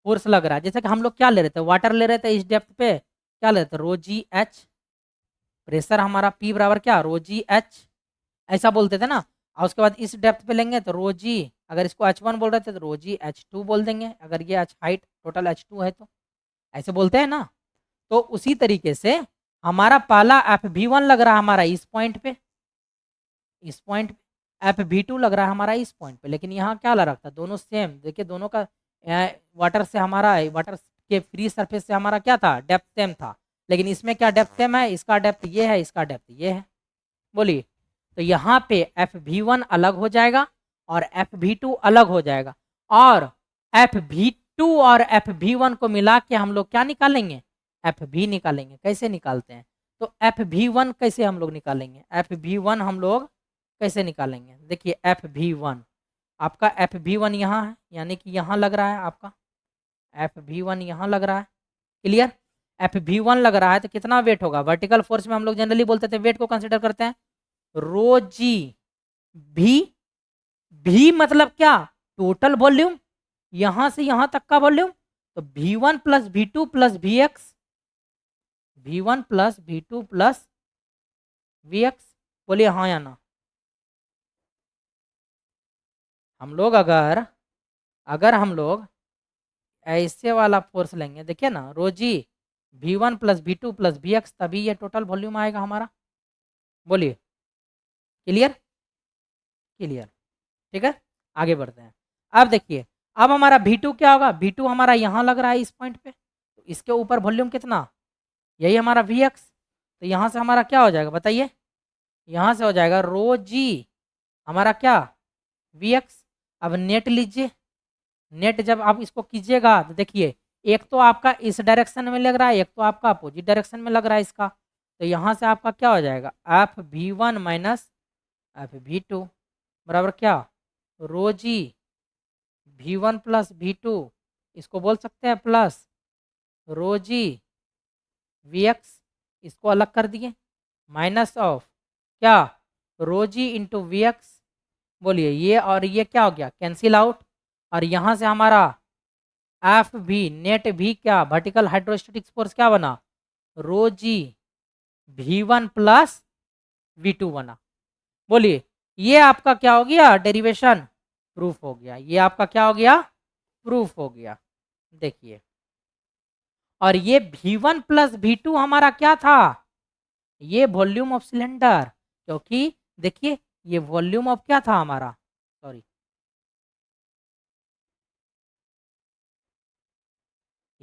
फोर्स लग रहा है। जैसे कि हम लोग क्या ले रहे थे, वाटर ले रहे थे, इस डेप्थ पे क्या ले रहे थे, रो जी एच। प्रेशर हमारा P बराबर क्या, रो जी एच, ऐसा बोलते थे ना। और उसके बाद इस डेप्थ पे लेंगे तो रो जी, अगर इसको H1 बोल रहे थे तो रो जी H2 बोल देंगे, अगर ये हाइट टोटल H2 है तो ऐसे बोलते हैं ना। तो उसी तरीके से हमारा पहला FV1 लग रहा है हमारा इस पॉइंट पे, इस पॉइंट पे FV2 लग रहा है हमारा इस पॉइंट पे। लेकिन यहाँ क्या लग रहा था, दोनों सेम, देखिए दोनों का वाटर से हमारा वाटर के फ्री सरफेस से हमारा क्या था, डेप्थ सेम था। लेकिन इसमें क्या डेप्थ सेम है, इसका डेप्थ ये है, इसका डेप्थ ये है। बोलिए, तो यहाँ पे FV1 अलग हो जाएगा और FV2 अलग हो जाएगा, और FV2 और FV1 को मिला के हम लोग क्या निकालेंगे, FV निकालेंगे। कैसे निकालते हैं, तो FV1 कैसे हम लोग निकालेंगे, FV1 हम लोग कैसे निकालेंगे, देखिए FV1 आपका FV1 यहाँ है, यानी कि यहाँ लग रहा है आपका FV1 यहाँ लग रहा है। क्लियर, FV1 लग रहा है तो कितना वेट होगा, वर्टिकल फोर्स में हम लोग जनरली बोलते थे वेट को कंसिडर करते हैं, रो जी भी मतलब क्या, टोटल वॉल्यूम, यहां से यहां तक का वॉल्यूम। तो V1 plus V2 plus VX, V1 plus V2 plus VX, बोलिए हाँ या ना। हम लोग अगर हम लोग ऐसे वाला फोर्स लेंगे, देखिए ना, रो जी V1 plus V2 plus VX, तभी ये टोटल वॉल्यूम आएगा हमारा। बोलिए, क्लियर, क्लियर। ठीक है, आगे बढ़ते हैं। अब देखिए अब हमारा V2 क्या होगा, V2 हमारा यहाँ लग रहा है इस पॉइंट पे, तो इसके ऊपर वॉल्यूम कितना, यही हमारा VX। तो यहाँ से हमारा क्या हो जाएगा बताइए, यहाँ से हो जाएगा रो जी हमारा क्या, VX। अब नेट लीजिए, नेट जब आप इसको कीजिएगा तो देखिए एक तो आपका इस डायरेक्शन में लग रहा है, एक तो आपका अपोजिट डायरेक्शन में लग रहा है इसका। तो यहाँ से आपका क्या हो जाएगा, FV1 माइनस FV2 बराबर क्या, रो जी V1 प्लस V2, इसको बोल सकते हैं प्लस रो जी VX, इसको अलग कर दिए, माइनस ऑफ क्या, रो जी इंटू VX। बोलिए ये और ये क्या हो गया, कैंसिल आउट। और यहाँ से हमारा FV नेट भी क्या, वर्टिकल हाइड्रोस्टैटिक्स फोर्स क्या बना, रो जी V1 प्लस V2 बना। बोलिए ये आपका क्या हो गया, डेरिवेशन प्रूफ हो गया, ये आपका क्या हो गया, प्रूफ हो गया। देखिए, और ये V1 प्लस V2 हमारा क्या था, ये वॉल्यूम ऑफ सिलेंडर, क्योंकि देखिए ये वॉल्यूम ऑफ क्या था हमारा, सॉरी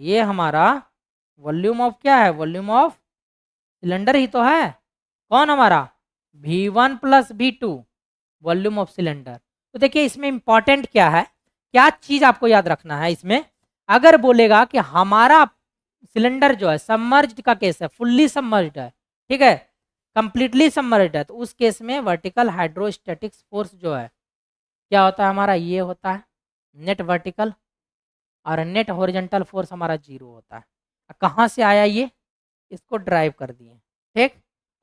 ये हमारा वॉल्यूम ऑफ क्या है, वॉल्यूम ऑफ सिलेंडर ही तो है। कौन हमारा, V1 plus V2 volume of cylinder. तो देखिए इसमें इंपॉर्टेंट क्या है, क्या चीज आपको याद रखना है इसमें, अगर बोलेगा कि हमारा सिलेंडर जो है सबमर्ज्ड का केस है, फुल्ली सबमर्ज्ड है, ठीक है, कंप्लीटली सबमर्ज्ड है, तो उस केस में वर्टिकल हाइड्रोस्टैटिक्स फोर्स जो है क्या होता है हमारा, ये होता है नेट वर्टिकल, और नेट हॉरिजॉन्टल फोर्स हमारा 0 होता है। कहाँ से आया ये, इसको ड्राइव कर दिए। ठीक,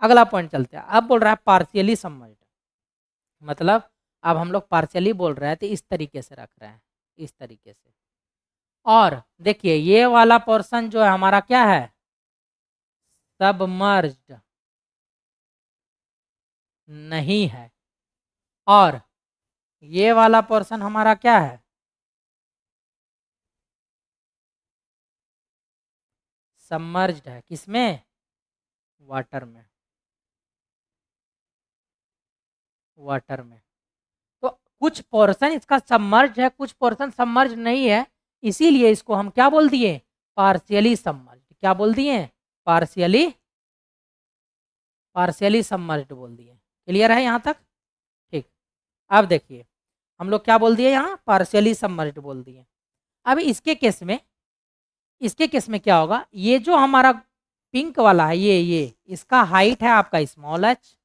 अगला पॉइंट चलते हैं। अब बोल रहा है पार्शियली सबमर्ज्ड, मतलब अब हम लोग पार्शियली बोल रहे हैं तो इस तरीके से रख रहे हैं, इस तरीके से। और देखिए ये वाला पोर्शन जो है हमारा क्या है, सबमर्ज्ड नहीं है, और ये वाला पोर्शन हमारा क्या है, सबमर्ज्ड है। किसमें, वाटर में, वाटर में। तो कुछ पोर्शन इसका सबमर्ज है, कुछ पोर्शन सबमर्ज नहीं है, इसीलिए इसको हम क्या बोल दिए, पार्शियली सबमर्ज। क्या बोल दिए, पार्शियली, पार्शियली सबमर्ज्ड बोल दिए। क्लियर है यहाँ तक, ठीक। अब देखिए हम लोग क्या बोल दिए यहाँ, पार्शियली सबमर्ज्ड बोल दिए। अब इसके केस में, इसके केस में क्या होगा, ये जो हमारा पिंक वाला है, ये इसका हाइट है आपका स्मॉल एच,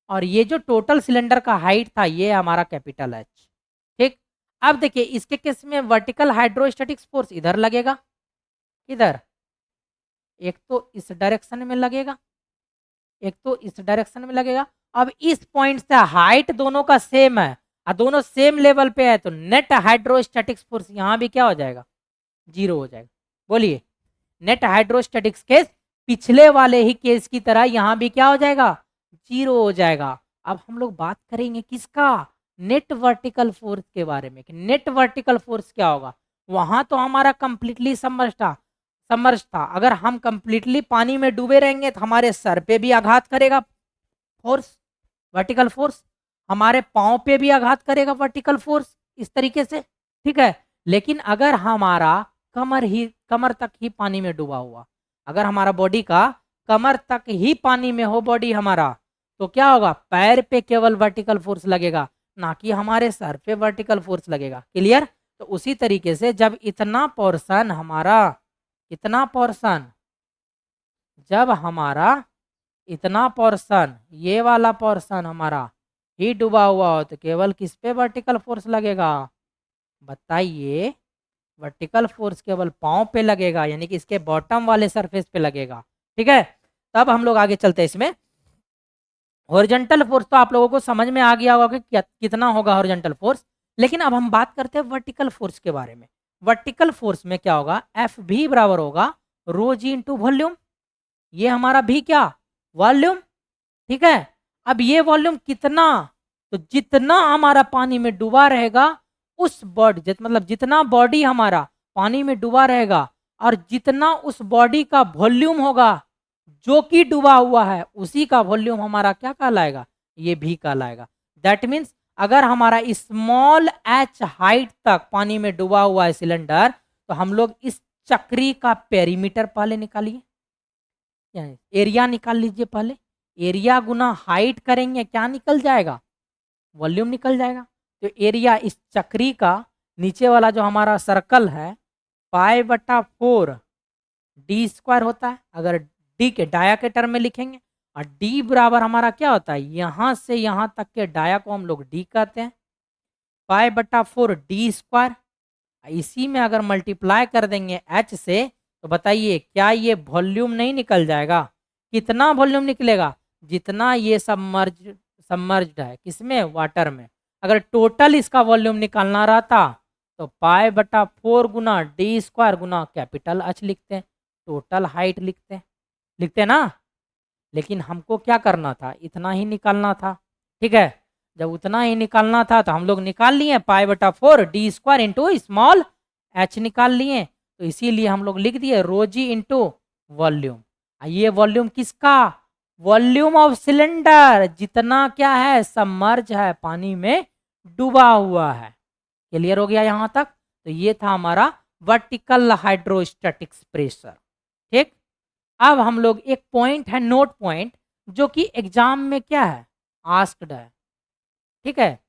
और ये जो टोटल सिलेंडर का हाइट था ये हमारा कैपिटल एच, ठीक। अब देखिए इसके केस में वर्टिकल हाइड्रोस्टैटिक फोर्स इधर लगेगा, इधर, एक तो इस डायरेक्शन में लगेगा, एक तो इस डायरेक्शन में लगेगा। अब इस पॉइंट से हाइट दोनों का सेम है और दोनों सेम लेवल पे है, तो नेट हाइड्रोस्टैटिक फोर्स यहाँ भी क्या हो जाएगा, जीरो हो जाएगा। बोलिए, नेट हाइड्रोस्टैटिक्स केस पिछले वाले ही केस की तरह यहाँ भी क्या हो जाएगा, जीरो हो जाएगा। अब हम लोग बात करेंगे किसका, नेट वर्टिकल फोर्स के बारे में। नेट वर्टिकल फोर्स क्या होगा, वहां तो हमारा कंप्लीटली सबमर्ज था। अगर हम कंप्लीटली पानी में डूबे रहेंगे तो हमारे सर पे भी आघात करेगा फोर्स, वर्टिकल फोर्स, हमारे पाँव पे भी आघात करेगा वर्टिकल फोर्स, इस तरीके से, ठीक है। लेकिन अगर हमारा कमर तक ही पानी में डूबा हुआ, अगर हमारा बॉडी का कमर तक ही पानी में हो बॉडी हमारा, तो क्या होगा, पैर पे केवल वर्टिकल फोर्स लगेगा, ना कि हमारे सर पे वर्टिकल फोर्स लगेगा। क्लियर। तो उसी तरीके से जब इतना पोर्शन हमारा, इतना पोर्शन, जब हमारा इतना पोर्शन, ये वाला पोर्शन हमारा ही डूबा हुआ हो, तो केवल किस पे वर्टिकल फोर्स लगेगा, बताइए। वर्टिकल फोर्स केवल पाँव पे लगेगा, यानी कि इसके बॉटम वाले सरफेस पे लगेगा, ठीक है। तब हम लोग आगे चलते हैं इसमें। हॉरिजॉन्टल फोर्स तो आप लोगों को समझ में आ गया होगा कि कितना होगा हॉरिजॉन्टल फोर्स, लेकिन अब हम बात करते हैं वर्टिकल फोर्स के बारे में। वर्टिकल फोर्स में क्या होगा, एफ भी बराबर होगा रो जी इंटू वॉल्यूम। ये हमारा भी क्या, वॉल्यूम, ठीक है। अब ये वॉल्यूम कितना, तो जितना हमारा पानी में डूबा रहेगा उस बॉडी, मतलब जितना बॉडी हमारा पानी में डूबा रहेगा और जितना उस बॉडी का वॉल्यूम होगा जो कि डूबा हुआ है, उसी का वॉल्यूम हमारा क्या कहलाएगा, ये भी कहलाएगा। दैट मीन्स अगर हमारा स्मॉल एच हाइट तक पानी में डूबा हुआ है सिलेंडर, तो हम लोग इस चक्री का पेरीमीटर पहले निकालिए, एरिया निकाल लीजिए पहले। एरिया गुना हाइट करेंगे, क्या निकल जाएगा, वॉल्यूम निकल जाएगा। तो एरिया इस चक्री का, नीचे वाला जो हमारा सर्कल है, पाई बटा 4 डी स्क्वायर होता है, अगर डी के डाया के टर्म में लिखेंगे, और डी बराबर हमारा क्या होता है, यहाँ से यहाँ तक के डाया को हम लोग डी कहते हैं, पाई बटा 4 डी स्क्वायर। इसी में अगर मल्टीप्लाई कर देंगे एच से, तो बताइए क्या ये वॉल्यूम नहीं निकल जाएगा। कितना वॉल्यूम निकलेगा, जितना ये सबमर्ज्ड है, किसमें, वाटर में। अगर टोटल इसका वॉल्यूम निकालना रहता तो पाई बटा 4 गुना डी स्क्वायर गुना कैपिटल एच लिखते हैं, टोटल हाइट लिखते हैं ना। लेकिन हमको क्या करना था, इतना ही निकालना था, ठीक है। जब उतना ही निकालना था तो हम लोग निकाल लिए, पाई बटा 4 D square into small H निकाल लिए, तो इसीलिए हम लोग लिख दिए रोजी इंटू वॉल्यूम। ये वॉल्यूम किसका, वॉल्यूम ऑफ सिलेंडर, जितना क्या है, सबमर्ज है, पानी में डूबा हुआ है। क्लियर हो गया यहाँ तक। तो ये था हमारा वर्टिकल हाइड्रोस्टैटिक्स प्रेशर, ठीक। अब हम लोग एक पॉइंट है, नोट पॉइंट, जो कि एग्जाम में क्या है, आस्क्ड है, ठीक है।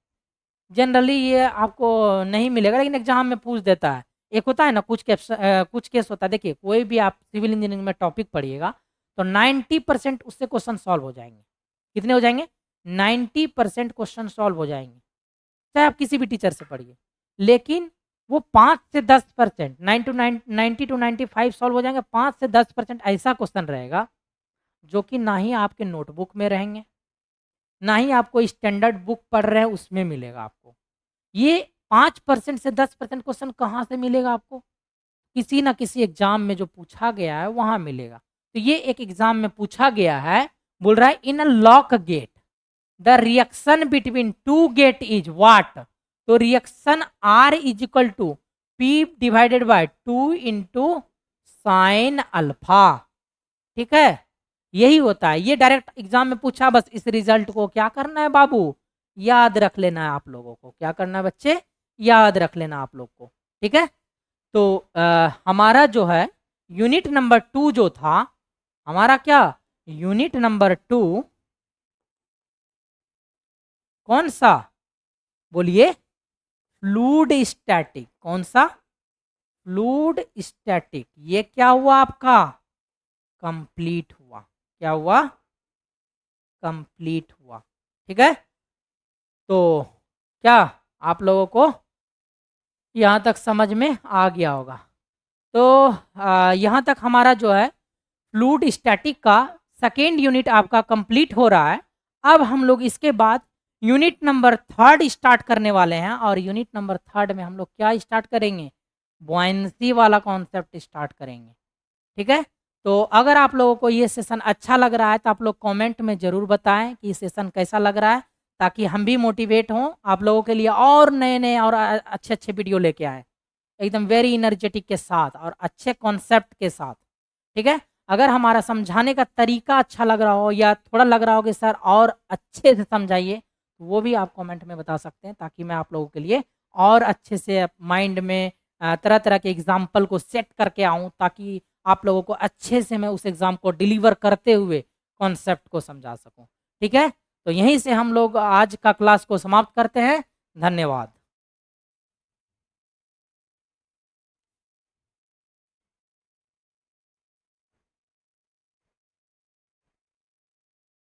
जनरली ये आपको नहीं मिलेगा, लेकिन एग्जाम में पूछ देता है। एक होता है ना, कुछ केस होता है। देखिए कोई भी आप सिविल इंजीनियरिंग में टॉपिक पढ़िएगा तो 90% उससे क्वेश्चन सॉल्व हो जाएंगे। कितने हो जाएंगे, 90% क्वेश्चन सॉल्व हो जाएंगे, चाहे आप किसी भी टीचर से पढ़िए। लेकिन वो 5 से 10%, 90 to 95 सॉल्व हो जाएंगे, 5 से 10% ऐसा क्वेश्चन रहेगा जो कि ना ही आपके नोटबुक में रहेंगे, ना ही आपको स्टैंडर्ड बुक पढ़ रहे हैं उसमें मिलेगा आपको। ये 5% से 10% क्वेश्चन कहाँ से मिलेगा आपको? किसी ना किसी एग्जाम में जो पूछा गया है वहाँ मिलेगा। तो ये एक एग्जाम में पूछा गया है, बोल रहा है in a lock gate the reaction between two gate is what? तो reaction R is equal to P divided by 2 into sine alpha. ठीक है, यही होता है। ये डायरेक्ट एग्जाम में पूछा, बस इस रिजल्ट को क्या करना है बाबू, याद रख लेना है आप लोगों को। क्या करना है बच्चे, याद रख लेना आप लोग को। ठीक है, तो हमारा जो है यूनिट नंबर 2 जो था हमारा, क्या यूनिट नंबर 2 कौन सा, बोलिए, फ्लूइड स्टैटिक। कौन सा, फ्लूइड स्टैटिक। ये क्या हुआ आपका, कंप्लीट हुआ। क्या हुआ, कंप्लीट हुआ। ठीक है, तो क्या आप लोगों को यहाँ तक समझ में आ गया होगा? तो यहाँ तक हमारा जो है फ्लूइड स्टैटिक का सेकेंड यूनिट आपका कंप्लीट हो रहा है। अब हम लोग इसके बाद यूनिट नंबर 3 स्टार्ट करने वाले हैं, और यूनिट नंबर 3 में हम लोग क्या स्टार्ट करेंगे, बुआयंसी वाला कॉन्सेप्ट स्टार्ट करेंगे। ठीक है, तो अगर आप लोगों को ये सेशन अच्छा लग रहा है तो आप लोग कमेंट में ज़रूर बताएं कि सेशन कैसा लग रहा है, ताकि हम भी मोटिवेट हों आप लोगों के लिए और नए नए और अच्छे अच्छे वीडियो लेके आए, एकदम वेरी इनर्जेटिक के साथ और अच्छे कॉन्सेप्ट के साथ। ठीक है, अगर हमारा समझाने का तरीका अच्छा लग रहा हो या थोड़ा लग रहा हो कि सर और अच्छे से समझाइए, तो वो भी आप कमेंट में बता सकते हैं, ताकि मैं आप लोगों के लिए और अच्छे से माइंड में तरह तरह के एग्जाम्पल को सेट करके आऊँ, ताकि आप लोगों को अच्छे से मैं उस एग्ज़ाम को डिलीवर करते हुए कॉन्सेप्ट को समझा सकूँ। ठीक है, तो यहीं से हम लोग आज का क्लास को समाप्त करते हैं। धन्यवाद।